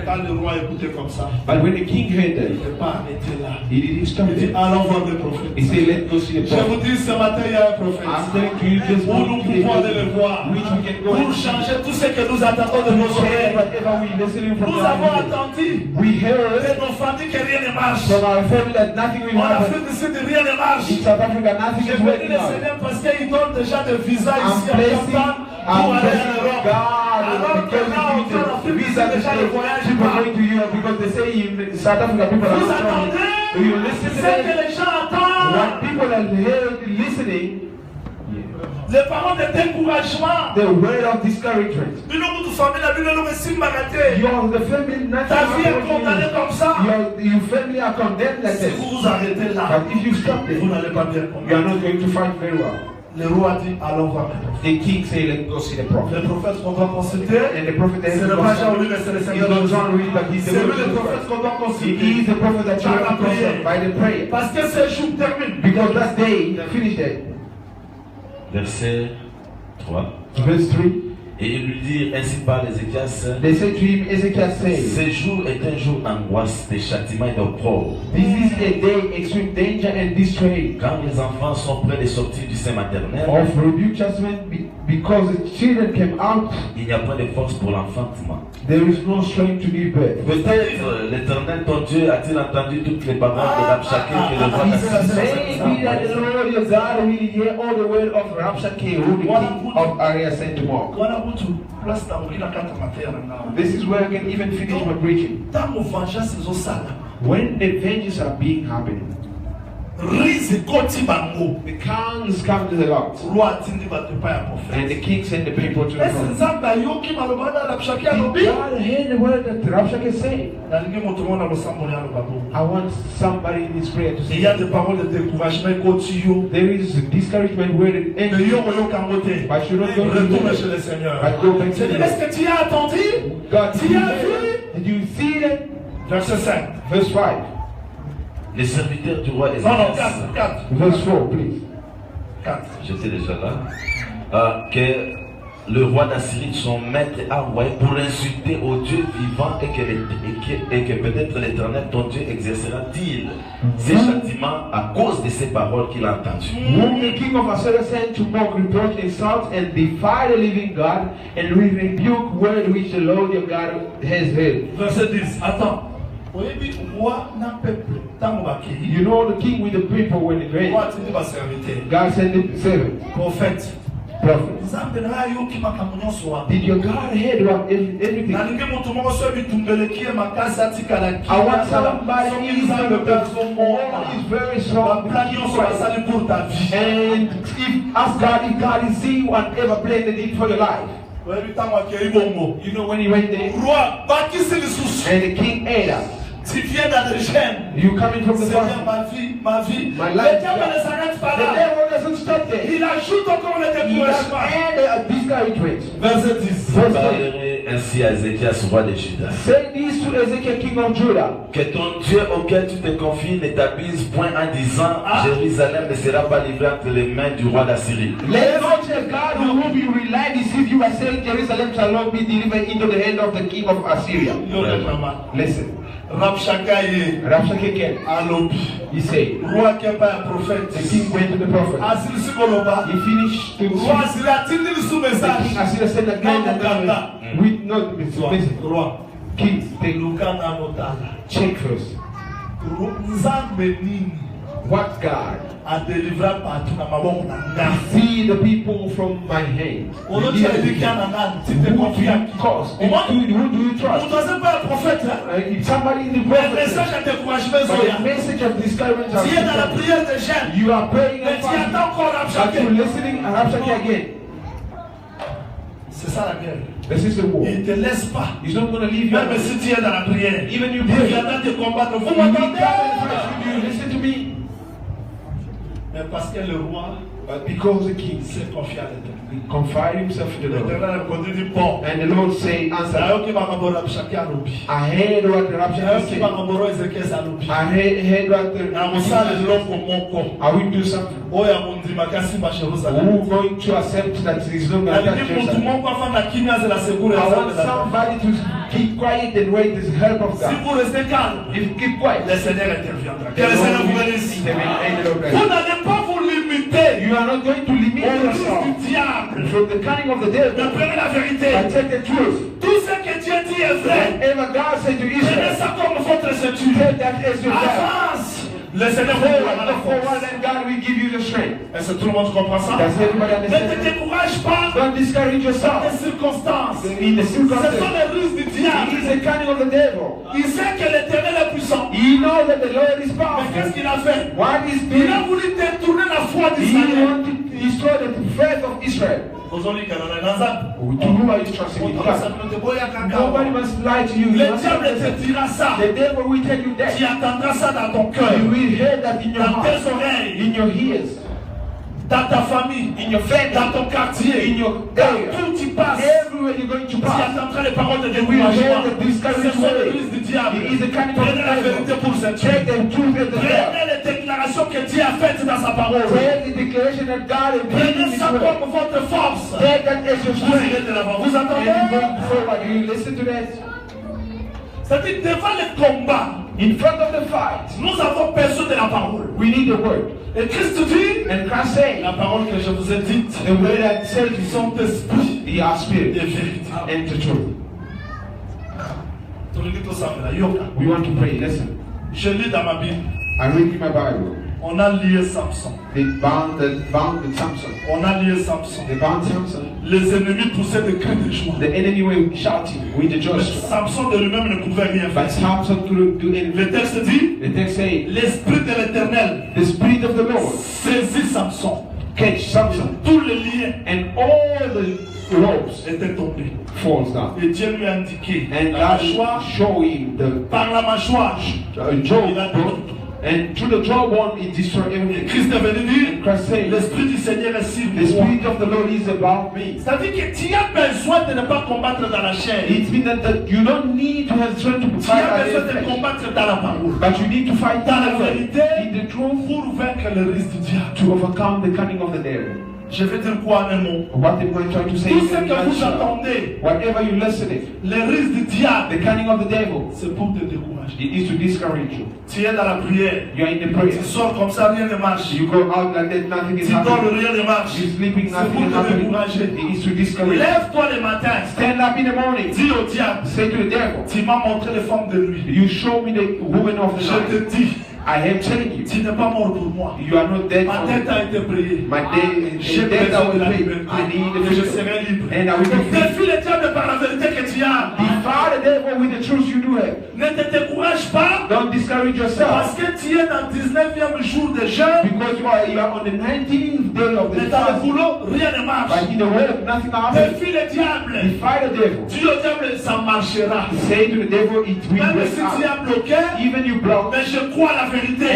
Quand le roi écoutait comme ça, But when the king heard il that, n'est pas arrêté là. he didn't stop Il dit, it. allons voir le prophète. He said, let's go see the Je vous prophet. dis ce matin, il y a un I'm prophète. telling you this Où nous morning, pouvons aller le voir. which we can go Pour and see. changer tout ce que nous attendons de nos oreilles. Whatever we listening from Nous our avons ears. attendu We heard de nos familles que rien ne marche. from our family that nothing will En happen. Afrique du Sud, rien ne marche. In South Africa, nothing Je is bénis working le out. Seigneur parce qu'il donne déjà des visas I'm ici en blessing, Japan I'm pour aller en blessing Europe. God Alors que because là, He on gives en the Afrique du visa Sud, to déjà stay. le voyage People pas. going to Europe because they say in South Africa people are Vous not traveling. attendez You listen to ce que them. les gens attendent. What people are hearing, listening, Les paroles de découragement. the word of discouragement. Bino mutu famille na bino no mesimba te. Your the family Ta nothing vie est condamnée comme ça. your family are condemned like Si this. vous vous arrêtez là, But if you stop vous there, n'allez pas bien you comprendre. are not going to fight very well. Le roi dit allons voir le prophète. The king say, let's go see the prophet. Le prophète qu'on doit consulter, And the prophet c'est then le pas Jean-Louis, mais c'est le he's Seigneur not Jésus. John Reed, but he's the C'est lui word le of prophète God. qu'on doit He consulter. is the prophet that you Par la have to consult prière. by the prayer. Parce que ce jour termine. Because that day, finish that. Verset 3. Verse 3. Et il lui dit ainsi par Ézéchias, They said to him, Ezekiel said, ce jour est un jour d'angoisse, de châtiment et d'opprobre. this is a day extreme danger and distress Quand les enfants sont près de sortir du sein maternel, of rebuke judgment because the children came out. il n'y a pas de force pour l'enfantement. There is no strength to give birth. Peut-être l'Éternel ton Dieu a-t-il entendu toutes les paroles de Rabshakeh que le roi d'Assyrie. Maybe that the Lord your God will hear all the word of Rabshakeh, who the king of Aria sent to mock. wana kutu place tamokila kata mateya na ngao This is where I can even finish my preaching. ntango vengeance ezosala When the vengeance are being happening, rise ekoti bango the kings come to the Lord, roi atindi bato epai ya and profete the king send the people to the esi prophet. nzambe ayoki maloba na rabshaki alobi God heard the word that Rabshakeh said. nalingi moto mona losamboli aloba bo I want somebody in this prayer to il say, y a des paroles de découragement ekoti yo there is discouragement word in mais envy, yo oyoka ngo te but you don't go retourne to chez le Seigneur but go back to c'est the dit Lord. est-ce que tu as entendu God, tu as vu did you see that? verset 5 Verse 5, Les serviteurs du roi non non Ézéchias, 4 verse 4, please. 4 j'étais déjà là, que le roi d'Assyrie, son maître, a envoyé pour insulter au Dieu vivant et que peut-être l'Éternel, ton Dieu, exercera-t-il ses châtiments à cause de ces paroles qu'il a entendues. Whom the king of Assyria sent to mock, reproach, insult, and defy the living God, and rebuke word which the Lord your God has heard. verset 10 attends oyebi roi na peuple ntango bakei You know the king with the people when they ready. roi atindi baserviteur God sent the servant, prophète prophet. nzambe na ayoki makambo nyonso wana Did your God hear what everything? nalingi moto moko so ebitumbeleki ye makasi atikala I want somebody soki in nzambe the mpe God azomona is very strong. baplan nyonso basali pour ta vie And if ask God if God is seeing whatever plan they did for your life. oyebi ntango akei bongo You know when he went there roi bakisi lisusu and the king ate up. tu viens dans le gène You coming from the Seigneur bottom. ma vie My le life. diable ne s'arrête pas The là devil doesn't stop there. il ajoute encore le He does découragement add a discouragement. verset 10 Verse 10. Parlerai ainsi à Ézéchias, roi de Juda. Say this to Ezekiel, king of Judah. Que ton Dieu auquel tu te confies ne t'abuse point en disant Jérusalem ne sera pas livrée entre les mains du roi d'Assyrie. Let not your God whom you rely deceive you by saying Jerusalem shall not be delivered into the hand of the king of Assyria. yo le mama Listen, Rabshakaye Rabshakeh, alobi he said, roi kepa ya prophète the king went to the prophet. asilisi koloba He finished to roi the asili atindi lisu king message Assyria said again and again, with not listen, roi king, take luka na notala check first. nzambe nini What God adelivra bato na maboko na nga see the people from my hand? oloti alikia na nani ti te Who do confie you à trust? qui Who do you trust? moto aza mpe ya prophète If somebody in the le prophet, message ya découragement but the ezoya message of discouragement tu es dans la is prière de jeûne you are praying mais and tu fasting, attends encore but Rabshakeh you're listening and Rabshakeh again. c'est ça la guerre This is the war. il ne te laisse pas He's not going to leave you. même si tu es dans la prière Even you il pray. viendra te combattre vous He will come m'entendez and fight with you. Listen to me. mais parce que le roi But because the king s'est confié à l'éternel confide himself to the Lord, l'éternel a conduit du bon and the Lord say, answer. ayoki makambo Rabshakeh alobi I heard what the Rabshakeh ayoki said. makambo ro Ezekiel alobi I heard what the na kosala eloko moko I will do something. oyo ya mondimaka nsimba Jerusalem Who going to accept that he's not going to touch nalingi motu Jerusalem? moko afanda kimia azela sekuru I ya want somebody to keep quiet and wait the help of si God. vous restez calme If you keep quiet, le Seigneur interviendra que the le Seigneur Lord vous will bénisse intervene. vous n'allez pas vous limiter You are not going to limit au risque yourself du diable from the cunning of the de devil. prenez la vérité I take the truth. tout ce que Dieu dit est vrai Whatever God said to prenez Israel, ça comme votre ceinture take that as your God. avance le Seigneur vous donnera la Forward, force and God will give you the strength. est-ce que tout le monde comprend ça Does everybody ne te understand? décourage pas Don't discourage des yourself circonstances in the ce sont circumstances. les ruses du It diable is the cunning of the devil. il sait que l'Éternel est puissant He knows that the Lord is mais qu'est-ce powerful. qu'il a fait What is il a doing? voulu détourner la foi He d'Israël wanted to destroy the faith of Israel. aujourd'hui Canada dans ça To whom are you trusting in God? Nobody must lie to you. You le must diable understand. te dira ça The devil will tell you that. tu attendras ça dans ton cœur You will hear that in your dans heart, tes oreilles in your ears, dans ta famille in your family, dans ton quartier in your dans area. où tu passes Everywhere you're going to tu pass. attendras les paroles de You will hear découragement the discouraging ce sont les word. ruses du diable It is the cunning of prenez la the vérité devil. pour cette Take the truth and the devil. prenez les déclarations déclaration que Dieu a faite dans sa parole. Take the declaration that God has made in Prenez His ça word. comme votre force. Take that as your Vous irez strength. de l'avant. Vous And you entendez? go forward. You listen to that. C'est-à-dire devant les combats, In front of the fight, nous avons besoin de la parole. we need the word. Et Christ dit, And Christ said, la parole que je vous ai dite, the word that says ils sont esprits the our et spirit vérité. and the truth. We want to pray. Listen. Je lis dans ma Bible, I read in my Bible. on a lié Samson. They bound Samson. On a lié Samson. They bound Samson. Les ennemis poussaient des cris de joie. The enemy were shouting with the joy. Samson de lui-même ne pouvait rien But faire. Samson couldn't do Le anything. texte dit, The text says, l'esprit de l'Éternel the spirit of the Lord saisit Samson. catch Samson, Tous les liens and all the ropes étaient tombés. falls down. Et Dieu lui a indiqué, And la God mâchoire, show him the par la mâchoire, jawbone, and through the jawbone it destroyed et everything. Christ est venu dire, And Christ said, l'esprit du Seigneur est sur the moi. spirit of the Lord is about me. C'est-à-dire que tu as besoin de ne pas combattre dans la chair. It means that you don't need to have strength to Tu fight as besoin against de flesh, combattre dans la parole. but you need to fight Dans la in the vérité, in the truth pour vaincre le risque du diable. to overcome the cunning of the devil. Je vais dire quoi en un mot? What am I trying to say? Tout ce in que a vous nutshell? entendez, Whatever you listening, le risque du diable, the cunning of the devil, c'est pour te décourager. it is to discourage you. Tu es dans la prière, You are in the prayer. tu sors comme ça, rien ne marche. You go out like that, nothing is Tu dors, happening. rien ne marche. You're sleeping, C'est nothing pour is te happening. décourager. It is to discourage you. Lève-toi le matin, Stand up in the morning. dis au diable, Say to the devil, tu m'as montré les femmes de nuit. you show me the woman of the Je night. te dis, I am telling you, tu n'es pas mort pour moi. you are not dead Ma for tête me. a été priée. My day, J'ai in death I besoin de will la pay. liberté. I need the Et je freedom. serai libre. And I will be free. Défie le diable par la vérité que tu as. Defy the devil with the truth you do have. Ne te décourage pas Don't discourage parce yourself. que tu es dans le 19e jour de jeûne. Because you are on the 19th day of the Mais dans le fast. boulot, rien ne marche. But in the world, nothing happens. Défie le diable. Defy the devil. Dis au diable, ça marchera. Say to the devil, it will Même work si tu out. as bloqué, Even you block. mais je crois à la vérité.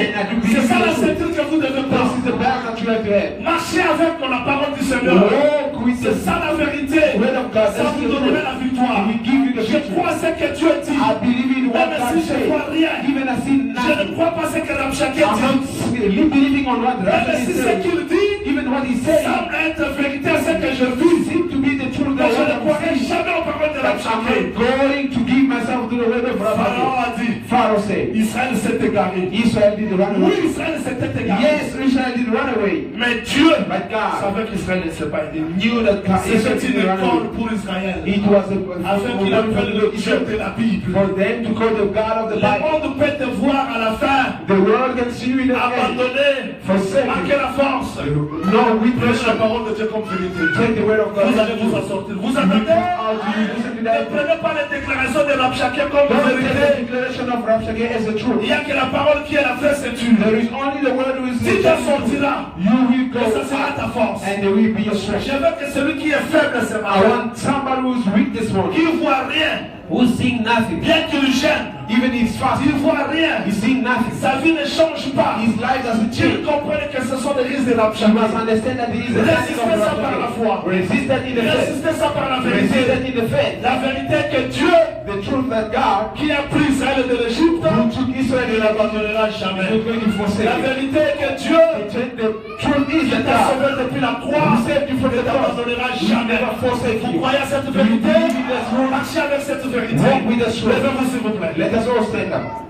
C'est ça la ceinture que vous devez This prendre. is the belt that you have to have. Marchez avec la parole du Seigneur. Walk with C'est the ça la vérité. word of God. Ça That's vous the donnerait truth. la victoire. It will give you the Je victory. crois à ce que Dieu dit. I believe in what Même God si je ne says. vois rien, Even I see je ne nothing. crois pas à ce que Rabshakeh I'm dit. not believing on what Même Raphael si ce says. qu'il dit Even what he says semble être vérité à ce que je vis, seems to be the truth mais that je ne I'm croirai saying. jamais aux paroles de But I'm Rabshakeh. not going to give myself to the word of Pharaon Raphael. a dit, Pharaoh said, Israël s'est égaré. Israel did run Oui, away. Israël s'était égaré. Yes, Israel did run away. Mais Dieu But God savait qu'Israël ne s'est pas aidé. knew that Israel C'était did une run away. école pour Israël. It was Afin qu'il appelle le Dieu de la Bible. for them to call the God of the Le Bible. monde peut te voir à la fin The world can see you in the end. abandonné, Forsaken. manquer la force. No, we Prêche press la parole de Dieu comme vérité. Take the word of God. Vous allez vous en sortir. Vous You entendez? how do you listen to Ne that? prenez pas les déclarations de Rabshakeh comme Don't take the vérité. declaration of Rapshakeh as the Il truth. n'y a que la parole qui est la vraie ceinture. There is only the word who is Si tu the sortiras, You will go et ça sera ta out, force. and there will be your strength. Je veux que celui qui est faible ce I matin, want somebody who is weak this morning, qui ne voit rien, who seeing nothing, bien qu'il gêne, even his fast, il ne voit rien, he's seeing nothing. sa vie ne change pas. His life doesn't Tu change. comprends que ce sont des risques de You must Rabshakeh. understand that he is the blessing of Résistez ça par la foi. Rapshakeh. Resist that in the faith. Résistez ça par la Resist vérité. that in the faith. La vérité que Dieu, The truth that God, qui a pris Israël de l'Égypte, who took Israel ne in the l'abandonnera is jamais. not going to forsake La it. vérité que Dieu, The truth is qui that t'a God, sauvé depuis la croix, who saved you from ne the cross, t'abandonnera will jamais. never forsake Vous you. croyez à cette vérité? Marchez avec cette vérité. Walk with us, Levez-vous s'il vous plaît. Let us all stand up.